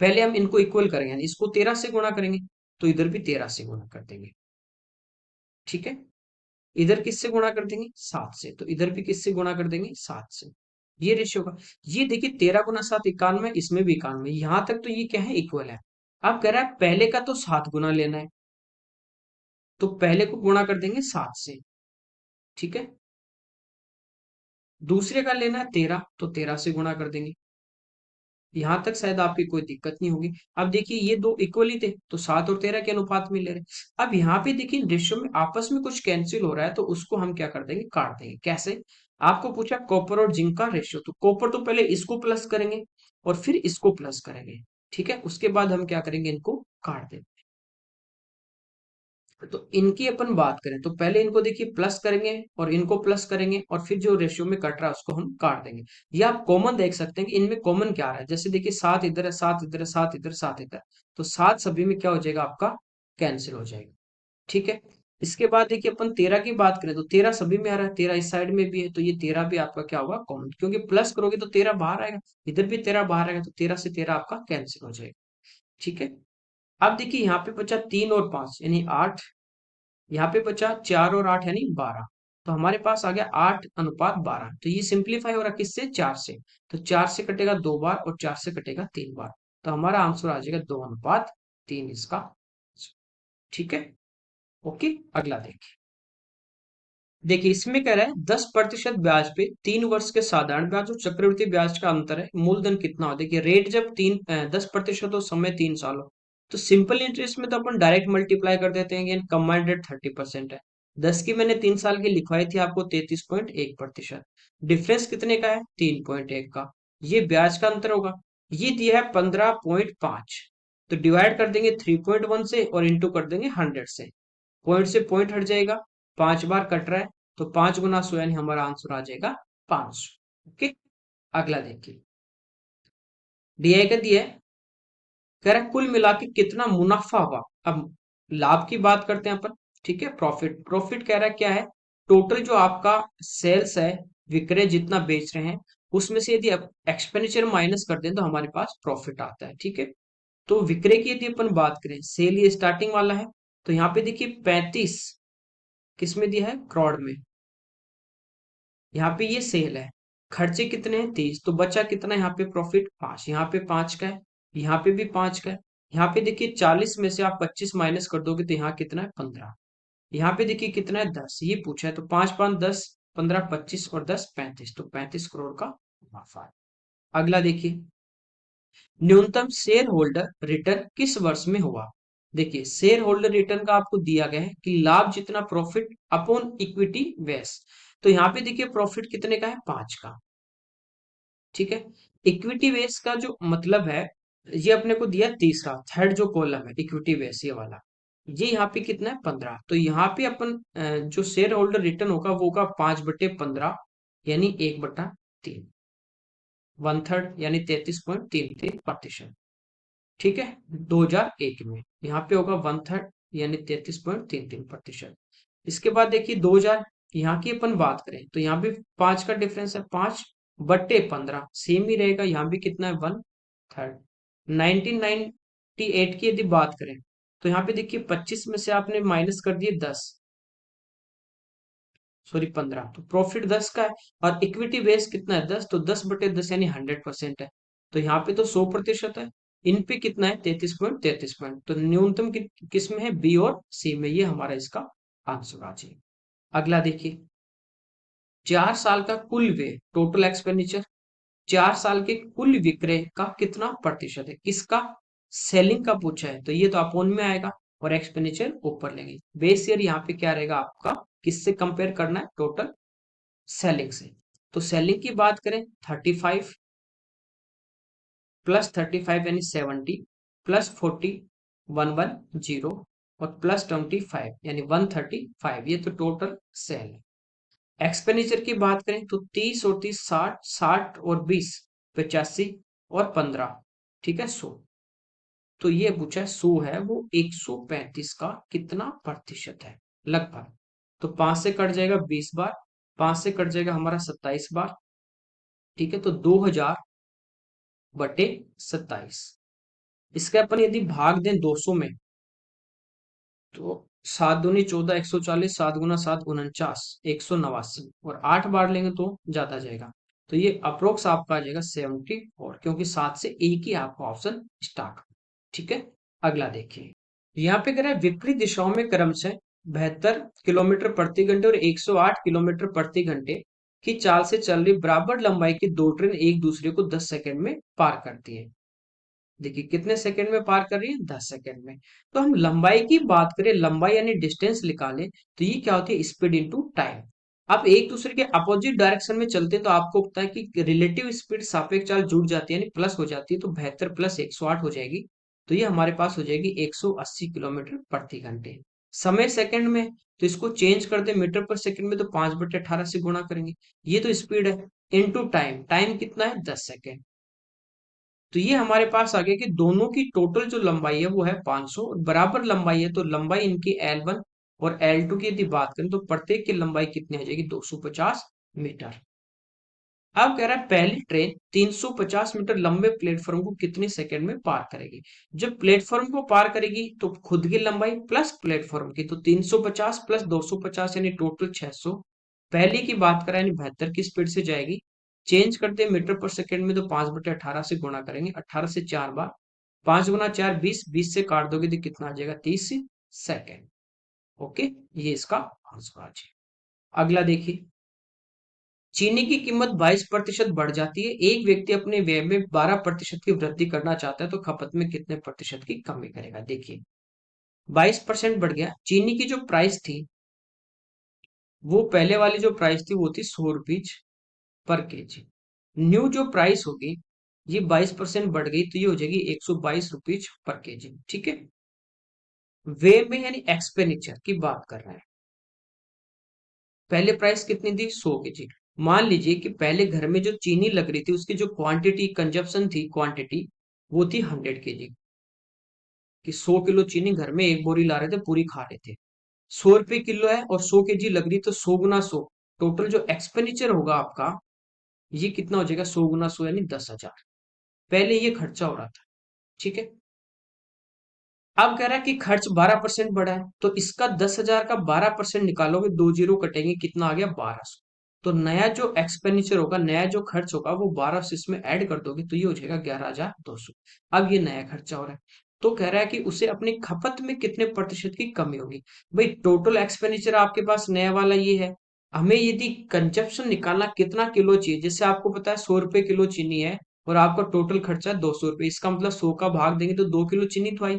पहले हम इनको इक्वल करेंगे, यानी इसको 13 से गुणा करेंगे तो इधर भी 13 से गुणा कर देंगे। ठीक है, इधर किससे गुणा कर देंगे 7 से, तो इधर भी किससे गुणा कर देंगे 7 से। ये रेशियो का, ये देखिए 13 × 7 91, इसमें भी 91, यहां तक तो ये क्या है इक्वल है। अब कह रहा है पहले का तो 7 गुना लेना है, तो पहले को गुणा कर देंगे 7 से। ठीक है, दूसरे का लेना है 13, तो 13 से गुणा कर देंगे। यहां तक शायद आपकी कोई दिक्कत नहीं होगी। अब देखिए ये दो इक्वल ही थे तो 7 और 13 के अनुपात में ले रहे। अब यहाँ पे देखिए रेशियो में आपस में कुछ कैंसिल हो रहा है, तो उसको हम क्या कर देंगे काट देंगे। कैसे, आपको पूछा कॉपर और जिंक का रेशियो, तो कॉपर तो पहले इसको प्लस करेंगे और फिर इसको प्लस करेंगे। ठीक है, उसके बाद हम क्या करेंगे इनको काट देंगे। तो इनकी अपन बात करें तो पहले इनको देखिए प्लस करेंगे और इनको प्लस करेंगे और फिर जो रेशियो में कट रहा है उसको हम काट देंगे। ये आप कॉमन देख सकते हैं कि इनमें कॉमन क्या आ रहा है। जैसे देखिए 7 इधर है, 7 इधर है, 7 इधर, 7 इधर, तो 7 सभी में क्या हो जाएगा आपका कैंसिल हो जाएगा। ठीक है, इसके बाद देखिए अपन 13 की बात करें तो 13 सभी में आ रहा है, 13 इस साइड में भी है, तो ये 13 भी आपका क्या होगा कॉमन, क्योंकि प्लस करोगे तो 13 बाहर आएगा, इधर भी 13 बाहर आएगा, तो 13 से 13 आपका कैंसिल हो जाएगा। ठीक है, अब देखिए यहाँ पे बचा 3 और 5 यानी 8, यहाँ पे बचा 4 और 8 यानी 12, तो हमारे पास आ गया 8:12। तो ये सिंप्लीफाई हो रहा किससे 4 से, तो 4 से कटेगा 2 बार और 4 से कटेगा 3 बार, तो हमारा आंसर आ जाएगा 2:3 इसका। ठीक है, ओके, अगला देखिए। देखिए इसमें कह रहा है 10% ब्याज पे 3 वर्ष के साधारण ब्याज और चक्रवृद्धि ब्याज का अंतर है, मूलधन कितना हो। देखिए रेट जब 10% हो, समय 3 साल हो, तो सिंपल इंटरेस्ट में तो अपन डायरेक्ट मल्टीप्लाई कर देते हैं। कंबाइंड रेट 30% है, 10 की मैंने 3 साल की लिखवाई थी आपको 33.1%। डिफरेंस कितने का है 3.1 का, ये ब्याज का अंतर होगा। ये दिया है 15.5, तो डिवाइड कर देंगे 3.1 से और इंटू कर देंगे 100 से, पॉइंट से पॉइंट हट जाएगा, 5 बार कट रहा है, तो 5 × 100 यानी हमारा आंसर आ जाएगा 500। ओके, अगला देखिए, दिया का दिया है, कह रहा है कुल मिला के कितना मुनाफा हुआ। अब लाभ की बात करते हैं अपन। ठीक है, प्रॉफिट, प्रॉफिट कह रहा है क्या है, टोटल जो आपका सेल्स है, विक्रय जितना बेच रहे हैं, उसमें से यदि एक्सपेंडिचर माइनस कर दें तो हमारे पास प्रॉफिट आता है। ठीक है, तो विक्रय की यदि अपन बात करें, सेल ये स्टार्टिंग वाला है, तो यहाँ पे देखिए 35 किस में दिया है करोड़ में, यहाँ पे ये सेल है। खर्चे कितने हैं 30, तो बचा कितना यहाँ पे प्रॉफिट 5, यहाँ पे 5 का है, यहाँ पे भी 5 का है। यहाँ पे देखिए 40 में से आप 25 माइनस कर दोगे तो यहाँ कितना है 15, यहाँ पे देखिए कितना है 10, ये पूछा है, तो 5 5 10, 15 25 और 10 35, तो 35 करोड़ का मुनाफा है। अगला देखिए, न्यूनतम शेयर होल्डर रिटर्न किस वर्ष में हुआ। देखिए शेयर होल्डर रिटर्न का आपको दिया गया है कि लाभ जितना प्रॉफिट अपॉन इक्विटी बेस, तो यहाँ पे देखिए प्रॉफिट कितने का है 5 का। ठीक है, इक्विटी बेस का जो मतलब है, ये अपने को दिया तीसरा, थर्ड जो कॉलम है इक्विटी बेस ये वाला, ये यहाँ पे कितना है 15, तो यहाँ पे अपन जो शेयर होल्डर रिटर्न होगा वो होगा 5/15 यानी 1/3, 1/3 यानी 33.33%। ठीक है, 2001 में यहाँ पे होगा 1/3 यानी 33.33%। इसके बाद देखिए 2000, यहाँ की अपन बात करें तो यहाँ भी 5 का डिफरेंस है, 5/15 सेम ही रहेगा, यहाँ भी कितना है 1/3। 1998 की यदि बात करें तो यहाँ पे देखिए 25 में से आपने माइनस कर दिए 10, सॉरी 15, तो प्रॉफिट 10 का है और इक्विटी बेस कितना है 10, तो 10/10 यानी 100% है, तो यहाँ पे तो 100% है। इन पे कितना है 33.33 पॉइंट, तो न्यूनतम किस में है बी और सी में, ये हमारा इसका आंसर आ जाएगा। अगला देखिए, 4 साल का कुल व्यय टोटल एक्सपेंडिचर, 4 साल के कुल विक्रय का कितना प्रतिशत है, किसका सेलिंग का पूछा है, तो ये तो अपोन में आएगा, और एक्सपेंडिचर ऊपर लेंगे। बेस ईयर यहाँ पे क्या रहेगा आपका, किससे कंपेयर करना है, टोटल सेलिंग से। तो सेलिंग की बात करें 35 प्लस 35 यानी 70 प्लस 40 110 और प्लस 25 यानी 135, ये तो टोटल सेल है। एक्सपेंडिचर की बात करें तो 30 और 30 60, 60 और 20 85 और 15, ठीक है 100। तो ये पूछा है 100 है वो 135 का कितना प्रतिशत है लगभग। तो 5 से कट जाएगा 20 बार, 5 से कट जाएगा हमारा 27 बार, ठीक है। तो 2000 बटे 27, इसका अपन यदि भाग दें 200 में तो 7 दूनी 14, 140, 7 गुना 7 49, 189 और 8 बार लेंगे तो ज्यादा जाएगा। तो ये अप्रोक्स आपका आ जाएगा 70, और क्योंकि 7 से एक ही आपका ऑप्शन स्टार्ट, ठीक है। अगला देखिए, यहाँ पे कह रहा है विपरीत दिशाओं में क्रमशः 72 किलोमीटर प्रति घंटे और 108 किलोमीटर प्रति घंटे की चाल से चल रही बराबर लंबाई की दो ट्रेन एक दूसरे को 10 सेकंड में पार करती है। देखिए कितने सेकंड में पार कर रही है, 10 सेकंड में। तो हम लंबाई की बात करें, लंबाई यानी डिस्टेंस निकालें, तो ये क्या होती है, स्पीड इनटू टाइम। आप एक दूसरे के अपोजिट डायरेक्शन में चलते हैं तो आपको पता है कि रिलेटिव स्पीड सापेक्ष चाल जुड़ जाती है यानी प्लस हो जाती है, तो 72 प्लस 108 हो जाएगी। तो ये हमारे पास हो जाएगी 180 किलोमीटर प्रति घंटे। समय सेकंड में, तो इसको चेंज कर दे मीटर पर सेकंड में, तो 5/18 से गुणा करेंगे। ये तो स्पीड है। इनटू टाइम, टाइम कितना है, 10 सेकंड। तो ये हमारे पास आ गया कि दोनों की टोटल जो लंबाई है वो है 500 और बराबर लंबाई है, तो लंबाई इनकी L1 और L2 की यदि बात करें तो प्रत्येक की लंबाई कितनी आ जाएगी, 250 मीटर। अब कह रहा है पहली ट्रेन 350 मीटर लंबे प्लेटफॉर्म को कितने सेकंड में पार करेगी। जब प्लेटफॉर्म को पार करेगी तो खुद की लंबाई प्लस प्लेटफॉर्म की, तो 350 प्लस 250 यानी टोटल 600। पहली की बात करें यानी 72 की स्पीड से जाएगी। चेंज करते हैं मीटर पर सेकंड में, तो 5/18 से गुणा करेंगे, 18 से 4 बार, 5 गुना 4 20, 20 से काट दोगे तो कितना आ जाएगा, 30 सेकंड। ओके, ये इसका आंसर आ जाएगा। अगला देखिए, चीनी की कीमत 22% बढ़ जाती है, एक व्यक्ति अपने व्यय में 12% की वृद्धि करना चाहता है तो खपत में कितने प्रतिशत की कमी करेगा। देखिए 22% बढ़ गया, चीनी की जो प्राइस थी, वो पहले वाली जो प्राइस थी वो थी 100 रुपीज पर केजी। न्यू जो प्राइस होगी, ये 22% बढ़ गई तो ये हो जाएगी 122 रुपीज पर केजी, ठीक है। वे में यानी एक्सपेंडिचर की बात कर रहे हैं, पहले प्राइस कितनी थी, 100 केजी। मान लीजिए कि पहले घर में जो चीनी लग रही थी उसकी जो क्वांटिटी कंजप्शन थी, क्वांटिटी वो थी 100 केजी, कि 100 किलो चीनी घर में एक बोरी ला रहे थे, पूरी खा रहे थे। 100 रुपए किलो है और 100 केजी लग रही, तो 100 गुना 100, टोटल जो एक्सपेंडिचर होगा आपका, ये कितना हो जाएगा, 100 गुना 100 यानी 10,000। पहले ये खर्चा हो रहा था, ठीक है। अब कह रहा है कि खर्च 12% बढ़ा है, तो इसका 10,000 का 12% निकालोगे, दो जीरो कटेंगे, कितना आ गया, 1200। तो नया जो एक्सपेंडिचर होगा, नया जो खर्च होगा वो 1200 इसमें ऐड कर दोगे तो ये हो जाएगा 11,200। अब ये नया खर्चा हो रहा है, तो कह रहा है कि उसे अपनी खपत में कितने प्रतिशत की कमी होगी। भाई टोटल एक्सपेंडिचर आपके पास नया वाला ये है, हमें यदि कंजप्शन निकालना कितना किलो चाहिए, जैसे आपको पता है 100 रुपए किलो चीनी है और आपका टोटल खर्चा है 200 रुपए, इसका मतलब 100 का भाग देंगे तो 2 किलो चीनी तो आई।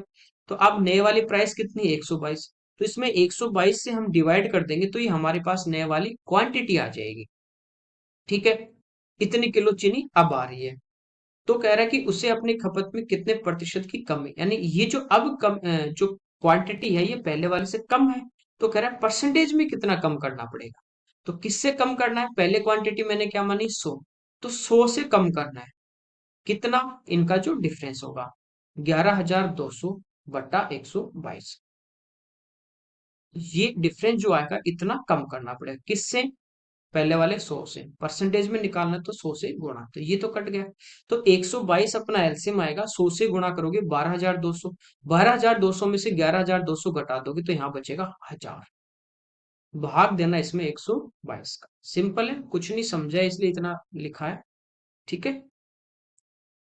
तो अब नए वाली प्राइस कितनी है, 122। तो इसमें 122 से हम डिवाइड कर देंगे तो ये हमारे पास नए वाली क्वांटिटी आ जाएगी, ठीक है। इतनी किलो चीनी अब आ रही है, तो कह रहा है कि उसे अपनी खपत में कितने प्रतिशत की कमी, यानी ये जो अब कम जो क्वांटिटी है ये पहले वाले से कम है, तो कह रहा है परसेंटेज में कितना कम करना पड़ेगा। तो किससे कम करना है, पहले क्वांटिटी मैंने क्या मानी, 100, तो 100 से कम करना है, कितना, इनका जो डिफरेंस होगा, 11,200 बटा 122, ये डिफरेंस जो आएगा इतना कम करना पड़ेगा, किससे, पहले वाले 100 से। परसेंटेज में निकालना है तो 100 से गुणा, तो ये तो कट गया। तो 122 अपना एलसीएम आएगा, 100 से गुणा करोगे 12,200, 12,200 में से 11,200 घटा दोगे तो यहाँ बचेगा 1000। भाग देना इसमें 122 का, सिंपल है, कुछ नहीं समझा है इसलिए इतना लिखा है, ठीक है।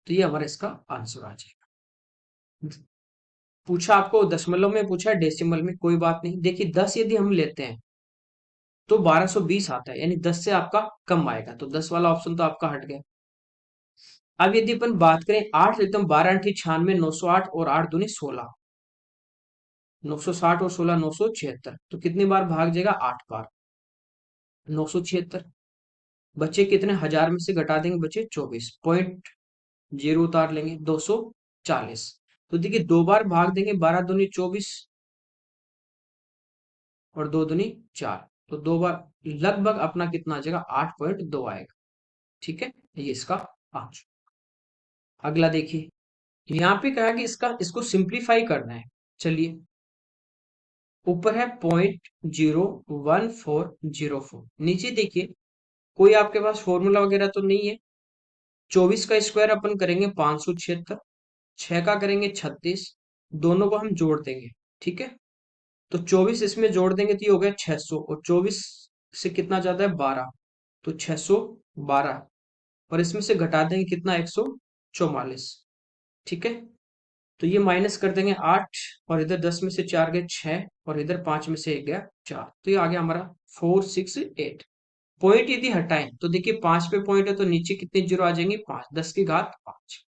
तो ये हमारा इसका आंसर आ जाएगा। पूछा आपको दशमलव में, पूछा डेसिमल में, कोई बात नहीं। देखिए 10 यदि हम लेते हैं तो 1220 आता है, यानी 10 से आपका कम आएगा, तो 10 वाला ऑप्शन तो आपका हट गया। अब यदि अपन बात करें 8 लेते हैं, 12 8 96 908 और 8 दूनी 16, 960 और 16 976, तो कितनी बार भाग जाएगा? 8 बार। 976 बच्चे कितने? 1000 में से घटा देंगे, बच्चे 24 पॉइंट जीरो उतार लेंगे, 240। तो देखिए दो बार भाग देंगे, 12 दूनी 24 और 2 दूनी 4, तो दो बार लगभग अपना कितना आ जाएगा? 8.2 आएगा। ठीक है, ये इसका आंसर। अगला देखिए, यहाँ पे कहा कि इसको सिंप्लीफाई करना है। चलिए, ऊपर है 0.01404, नीचे देखिए कोई आपके पास फॉर्मूला वगैरह तो नहीं है। 24 का स्क्वायर अपन करेंगे 576, 6 का करेंगे 36, दोनों को हम जोड़ देंगे। ठीक है, तो 24 इसमें जोड़ देंगे तो ये हो गया 600, और 24 से कितना ज्यादा है? 12, तो 612, और इसमें से घटा देंगे कितना? 144। ठीक है, तो ये माइनस कर देंगे 8, और इधर 10 में से 4 गए 6, और इधर 5 में से 1 गया 4, तो ये आ गया हमारा 468। पॉइंट यदि हटाएं तो देखिए 5 पे पॉइंट है तो नीचे कितने जीरो आ जाएंगे? 5, 10 की घात 5।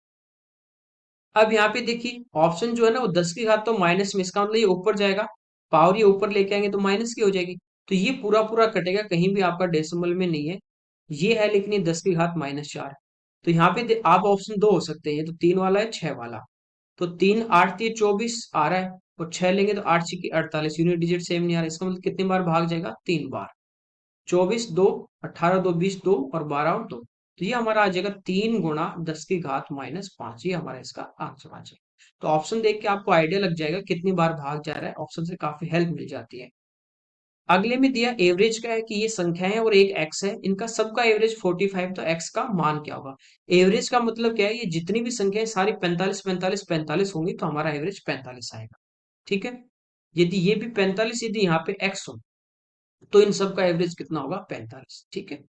अब यहाँ पे देखिए ऑप्शन जो है ना वो 10 की घात तो माइनस में, इसका मतलब ये ऊपर जाएगा, पावर ये ऊपर लेके आएंगे तो माइनस की हो जाएगी, तो ये पूरा पूरा कटेगा, कहीं भी आपका डेसिमल में नहीं है। ये है लेकिन ये 10 की घात -4। तो यहाँ पे आप ऑप्शन दो हो सकते हैं, ये तो 3 वाला है 6 वाला। तो 3 8 3 24 आ रहा है, और 6 लेंगे तो 8 6 की 48, यूनिट डिजिट सेम नहीं आ रहा, इसका मतलब कितनी बार भाग जाएगा? 3 बार। 24 2, 18 2 20 2, और 12 और 2, तो ये हमारा आ जाएगा 3 गुणा 10 की घात -5, ये हमारा इसका आंसर आ जाएगा। तो ऑप्शन देख के आपको आइडिया लग जाएगा कितनी बार भाग जा रहा है, ऑप्शन से काफी हेल्प मिल जाती है। अगले में दिया एवरेज का है कि ये संख्याएं और एक एक्स है, इनका सबका एवरेज 45, तो एक्स का मान क्या होगा? एवरेज का मतलब क्या है? ये जितनी भी संख्याएं सारी 45 45 45 होंगी तो हमारा एवरेज 45 आएगा। ठीक है, यदि ये भी 45, यदि यहाँ पे एक्स हो तो इन सब का एवरेज कितना होगा? 45। ठीक है,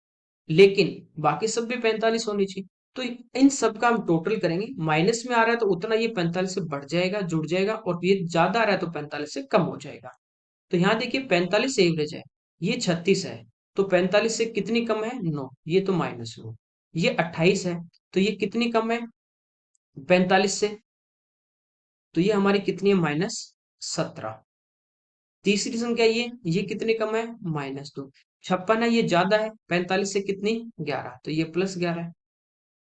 लेकिन बाकी सब भी 45 होनी चाहिए, तो इन सब का हम टोटल करेंगे, माइनस में आ रहा है तो उतना ये 45 से बढ़ जाएगा, जुड़ जाएगा, और ये ज्यादा आ रहा है तो 45 से कम हो जाएगा। तो यहाँ देखिए 45 एवरेज है, ये 36 है, तो 45 से कितनी कम है? 9, ये तो -9। ये 28 है, तो ये कितनी कम है 45 से? तो ये हमारी कितनी है? -17। तीसरी संख्या ये कितनी कम है? -2। 56 है, ये ज्यादा है 45 से, कितनी? 11, तो ये +11 है।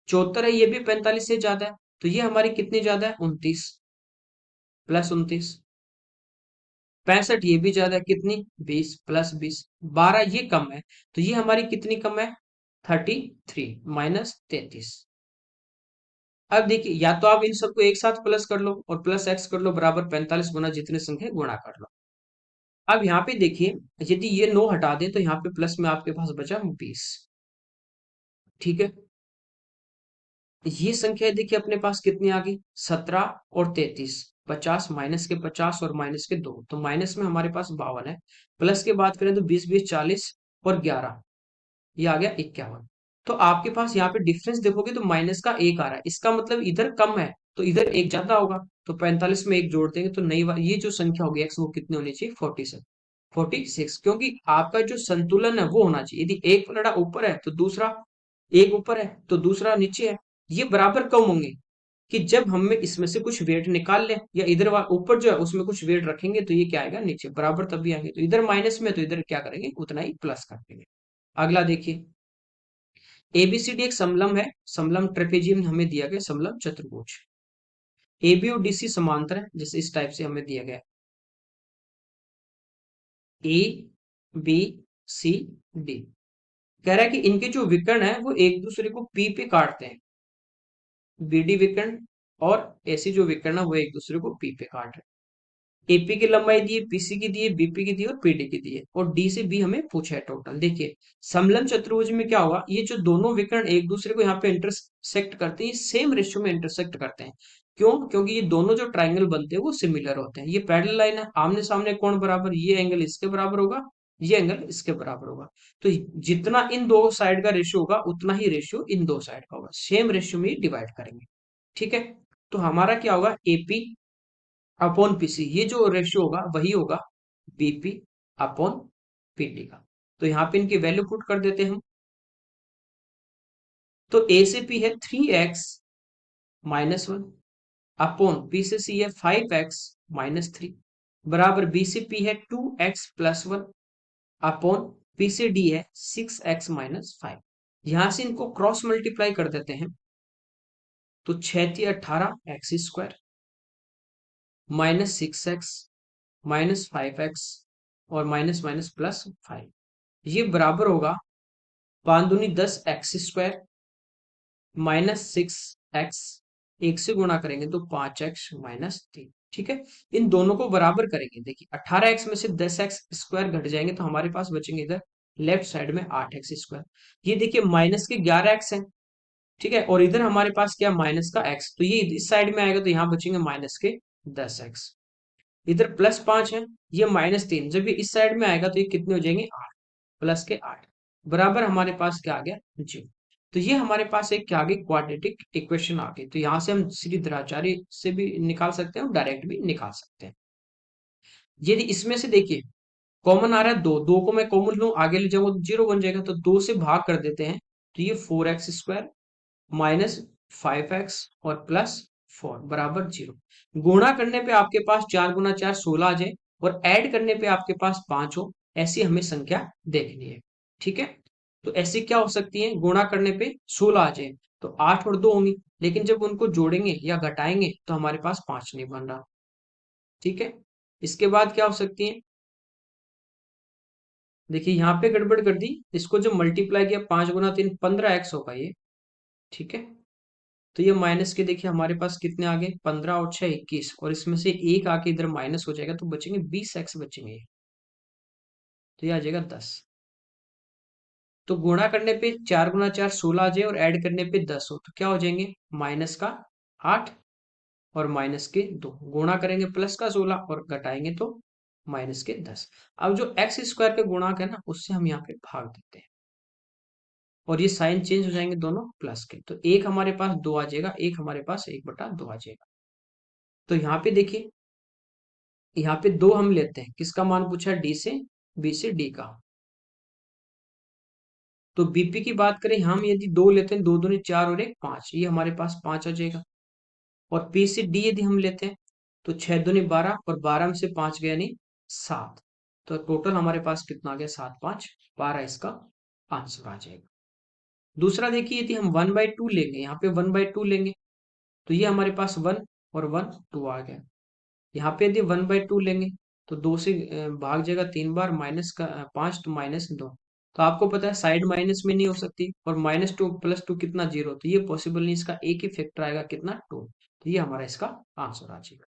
74 है, ये भी 45 से ज्यादा है, तो ये हमारी कितनी ज्यादा है? 29, +29। 65 ये भी ज्यादा है, कितनी? 20, +20। 12 ये कम है, तो ये हमारी कितनी कम है? 33, -33। अब देखिए, या तो आप इन सबको एक साथ प्लस कर लो और प्लस एक्स कर लो, बराबर 45 गुना जितने संख्या गुणा कर लो। अब यहाँ पे देखिए, यदि ये 9 हटा दें तो यहाँ पे प्लस में आपके पास बचा 20। ठीक है, ये संख्या देखिए अपने पास कितनी आ गई? 17 और 33, 50 माइनस के 50 और माइनस के 2, तो माइनस में हमारे पास 52 है, प्लस के बात करें तो 20 20 40 और 11, ये आ गया 51। तो आपके पास यहाँ पे डिफरेंस देखोगे तो माइनस का 1 आ रहा है, इसका मतलब इधर कम है तो इधर एक ज्यादा होगा, तो 45 में एक जोड़ देंगे तो नई ये जो संख्या होगी एक्स, वो कितनी होनी चाहिए? 47, 46, क्योंकि आपका जो संतुलन है वो होना चाहिए, यदि एक पलड़ा ऊपर है तो दूसरा, एक ऊपर है तो दूसरा नीचे है, ये बराबर कम होंगे। कि जब हम इसमें से कुछ वेट निकाल लें या इधर ऊपर जो है उसमें कुछ वेट रखेंगे तो ये क्या आएगा? नीचे, बराबर तभी आएंगे, तो इधर माइनस में तो इधर क्या करेंगे? उतना ही प्लस कर देंगे। अगला देखिए, एबीसीडी एक समलंब है, समलंब ट्रेपेजियम हमें दिया गया, समलंब चतुर्भुज। एबी और डीसी समांतर है, जैसे इस टाइप से हमें दिया गया, ए बी सी डी। कह रहा है कि इनके जो विकर्ण है वो एक दूसरे को पी पे काटते हैं, बीडी विकर्ण और ऐसी जो विकर्ण है वो एक दूसरे को पी पे काट रहे हैं। एपी की लंबाई दी है, पीसी की दी है, बीपी की दी है और पीडी की दी है, और डी से बी हमें पूछा है टोटल। देखिए समलंब चतुर्भुज में क्या होगा, ये जो दोनों विकर्ण एक दूसरे को यहाँ पे इंटरसेक्ट करते हैं, ये सेम रेशियो में इंटरसेक्ट करते हैं। क्यों? क्योंकि ये दोनों जो ट्राइंगल बनते हैं वो सिमिलर होते हैं, ये पैरेलल लाइन है, आमने सामने कोण बराबर, ये एंगल इसके बराबर होगा, ये एंगल इसके बराबर होगा, तो जितना इन दो साइड का रेशियो होगा उतना ही रेशियो इन दो साइड का होगा, सेम रेशियो में डिवाइड करेंगे। ठीक है, तो हमारा क्या होगा? एपी अपॉन पीसी, ये जो रेशियो होगा वही होगा बीपी अपॉन पीटी का। तो यहाँ पे इनकी वैल्यू पुट कर देते हैं हम। तो ए से पी है 3x-1, अपॉन पी से सी है 5x-3, बराबर बी से पी है 2x+1 अपॉन पी से डी है 6x-5। यहां से इनको क्रॉस मल्टीप्लाई कर देते हैं तो 6×18 x² -6x -5x और माइनस माइनस +5। ये बराबर होगा 5 दूनी 10x² -6x, एक से गुणा करेंगे तो 5x-3। ठीक है, इन दोनों को बराबर करेंगे। देखिए 18x में से 10x² घट जाएंगे तो हमारे पास बचेंगे इधर लेफ्ट साइड में 8x²। ये देखिए माइनस के 11x है, ठीक है, और इधर हमारे पास क्या माइनस का x, तो ये इस साइड में आएगा तो यहाँ बचेंगे माइनस के 10x। इधर +5 है, ये -3, जब ये इस साइड में आएगा तो ये कितने हो जाएंगे 8, प्लस के 8 बराबर हमारे पास क्या आ गया जी। तो ये हमारे पास एक क्या आ गई क्वाड्रेटिक इक्वेशन आ गई। तो यहाँ से हम सीधी द्राचारी से भी निकाल सकते हैं और डायरेक्ट भी निकाल सकते हैं। यदि इसमें से देखिए कॉमन आ रहा है 2, 2 को मैं कॉमन लूं आगे ले जाऊंगा तो 0 बन जाएगा, तो 2 से भाग कर देते हैं तो ये 4x² -5x और +4 बराबर 0। गुणा करने पे आपके पास 4 गुना 4 16 आ जाए और ऐड करने पे आपके पास 5 हो, ऐसी हमें संख्या देखनी है। ठीक है, तो ऐसी क्या हो सकती है, गुणा करने पे 16 आ जाए तो 8 और 2 होंगी, लेकिन जब उनको जोड़ेंगे या घटाएंगे तो हमारे पास 5 नहीं बन रहा। ठीक है, इसके बाद क्या हो सकती है, देखिए यहाँ पे गड़बड़ कर दी, इसको जब मल्टीप्लाई किया 5 गुना 3 15x होगा ये। ठीक है, तो ये माइनस के देखिए हमारे पास कितने आ गए 15 और 6 21, और इसमें से एक आके इधर माइनस हो जाएगा तो बचेंगे 20x बचेंगे, तो ये आ जाएगा 10। तो गुणा करने पे 4 गुना 4 16 आ जाए और ऐड करने पे 10 हो तो क्या हो जाएंगे माइनस का 8 और माइनस के 2, गुणा करेंगे प्लस का 16 और घटाएंगे तो माइनस के 10। अब जो x² के गुणांक है ना उससे हम यहाँ पे भाग देते हैं और ये साइन चेंज हो जाएंगे दोनों प्लस के, तो एक हमारे पास 2 आ जाएगा, एक हमारे पास 1/2 आ जाएगा। तो यहाँ पे देखिए, यहाँ पे 2 हम लेते हैं, किसका मान पूछा है डी से, बी से डी का। तो बीपी की बात करें हम यदि 2 लेते हैं, 2 दूनी 4 और 1 5, ये हमारे पास 5 आ जाएगा। और पी से डी यदि हम लेते हैं तो 6 दूनी 12 और 12 में से 5 गया नहीं 7, तो टोटल हमारे पास कितना आ गया 7 5 12, इसका आंसर आ जाएगा। दूसरा देखिए यदि हम 1/2 लेंगे, यहाँ पे 1/2 लेंगे तो ये हमारे पास 1 और 1 2 आ गया। यहाँ पे यदि 1/2 लेंगे तो 2 से भाग जाएगा 3 बार, माइनस का 5 तो -2, तो आपको पता है साइड माइनस में नहीं हो सकती, और -2 + 2 कितना 0, तो ये पॉसिबल नहीं, इसका एक ही फैक्टर आएगा कितना 2, तो ये हमारा इसका आंसर आ जाएगा।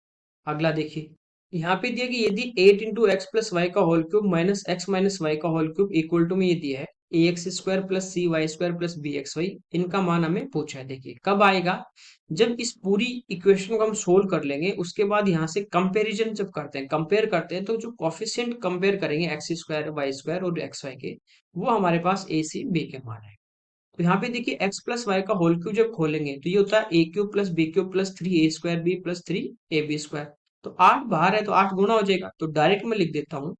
अगला देखिए, यहाँ पे दिया कि यदि 8 × x + y का whole cube minus x minus Y का होल क्यूब इक्वल टू में ये दिया है ax² + cy² + bxy, इनका मान हमें पूछा है। देखिए कब आएगा, जब इस पूरी इक्वेशन को हम सोल्व कर लेंगे उसके बाद यहाँ से कंपैरिजन जब करते हैं, कंपेयर करते हैं, तो जो कोफिशिएंट कंपेयर करेंगे x² y² और xy के, वो हमारे पास a से b के मान है। तो यहाँ पे देखिए x + y का होल क्यूब जब खोलेंगे तो ये होता है a³ + b³ + 3a² b + 3ab²। तो 8 बाहर है तो 8 गुना हो जाएगा, तो डायरेक्ट मैं लिख देता हूँ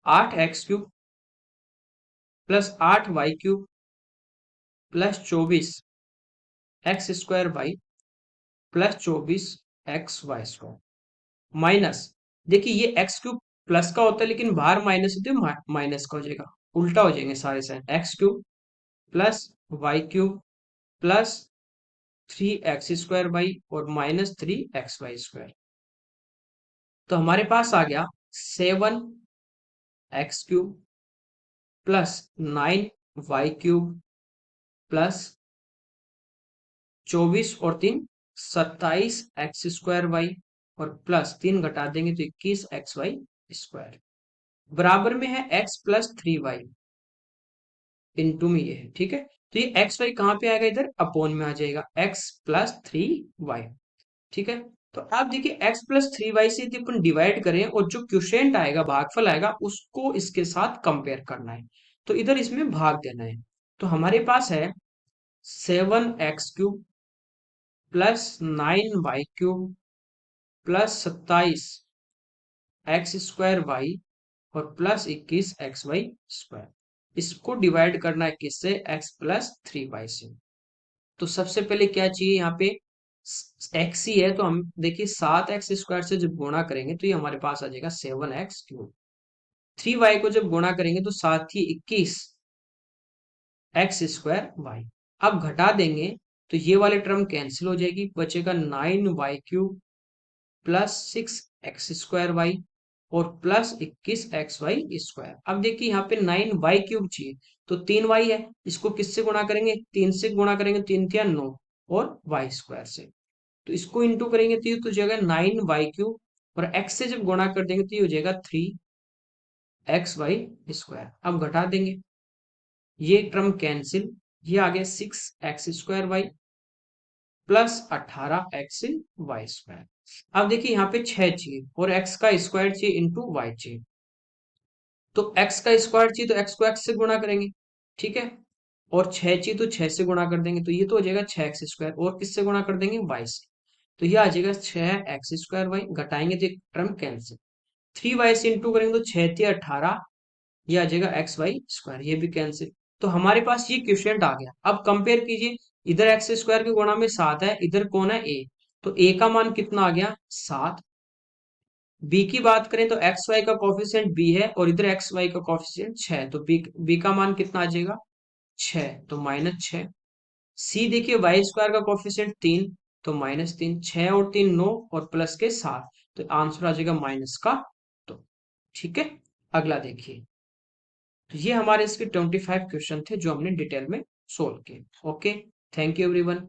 8x³ + 8y³ + 24x² + 24xy² minus, देखिए ये x³ प्लस का होता है लेकिन बाहर माइनस होते हैं, माइनस का हो जाएगा, उल्टा हो जाएंगे सारे साइन, x³ + y³ + 3x² और -3xy²। तो हमारे पास आ गया 7x³ + 9y³ + 24 और 3 27x² और प्लस 3 घटा देंगे तो 21xy² बराबर में है x + 3y, इनटू में ये है। ठीक है, तो ये एक्स वाई कहाँ पे आएगा, इधर अपोन में आ जाएगा x + 3y। ठीक है, तो आप देखिए x + 3y से यदि अपन डिवाइड करें और जो क्वोशिएंट आएगा, भागफल आएगा, उसको इसके साथ कंपेयर करना है, तो इधर इसमें भाग देना है। तो हमारे पास है 7x³ + 9y³ + 27x² और +21xy²। इसको डिवाइड करना है किससे, x + 3y से। तो सबसे पहले क्या चाहिए यहाँ पे एक्स ही है, तो हम देखिए 7x² से जब गुणा करेंगे तो ये हमारे पास आ जाएगा 7x3। 3y को जब गुणा करेंगे तो 7 ही 21 x² y। अब घटा देंगे तो ये वाले टर्म कैंसिल हो जाएगी, बचेगा 9y³ + 6x² y और +21xy²। अब देखिए यहाँ पे 9y³ चाहिए, तो 3y है, इसको किससे गुणा करेंगे, 3 से गुणा करेंगे, 3×3 = 9 और y² से, तो इसको इंटू करेंगे तो ये तो हो जाएगा 9y³ और x से जब गुणा कर देंगे तो ये हो जाएगा 3xy²। अब घटा देंगे, ये टर्म कैंसिल, ये आ गया 6x² y +18xy²। अब देखिए यहाँ पे 6 चाहिए और x का स्क्वायर चाहिए इंटू वाई चाहिए, तो x का स्क्वायर चाहिए तो x को x से गुणा करेंगे, ठीक है, और 6 चाहिए तो 6 से गुणा कर देंगे, तो ये तो हो जाएगा 6x² और किससे गुणा कर देंगे, y से, तो ये आ जाएगा 6x²y। घटाएंगे तो एक टर्म कैंसिल, 3y से इंटू करेंगे तो 6×3 = 18, ये आ जाएगा xy², ये भी कैंसिल। तो हमारे पास ये क्वेश्चन आ गया। अब कंपेयर कीजिए, इधर x² के गुणा में 7 है, इधर कौन है, a, तो a का मान कितना आ गया, 7। b की बात करें तो एक्स वाई का कोफिशिएंट b है और इधर एक्स वाई का कोफिशिएंट 6, तो b का मान कितना आ जाएगा, 6, तो -6। c देखिए y² का कोफिशिएंट 3, तो -3, 6 और 3 9 और प्लस के 7, तो आंसर आ जाएगा माइनस का 2। ठीक है, अगला देखिए। तो ये हमारे इसके 25 क्वेश्चन थे जो हमने डिटेल में सोल्व किए। Okay, thank you everyone.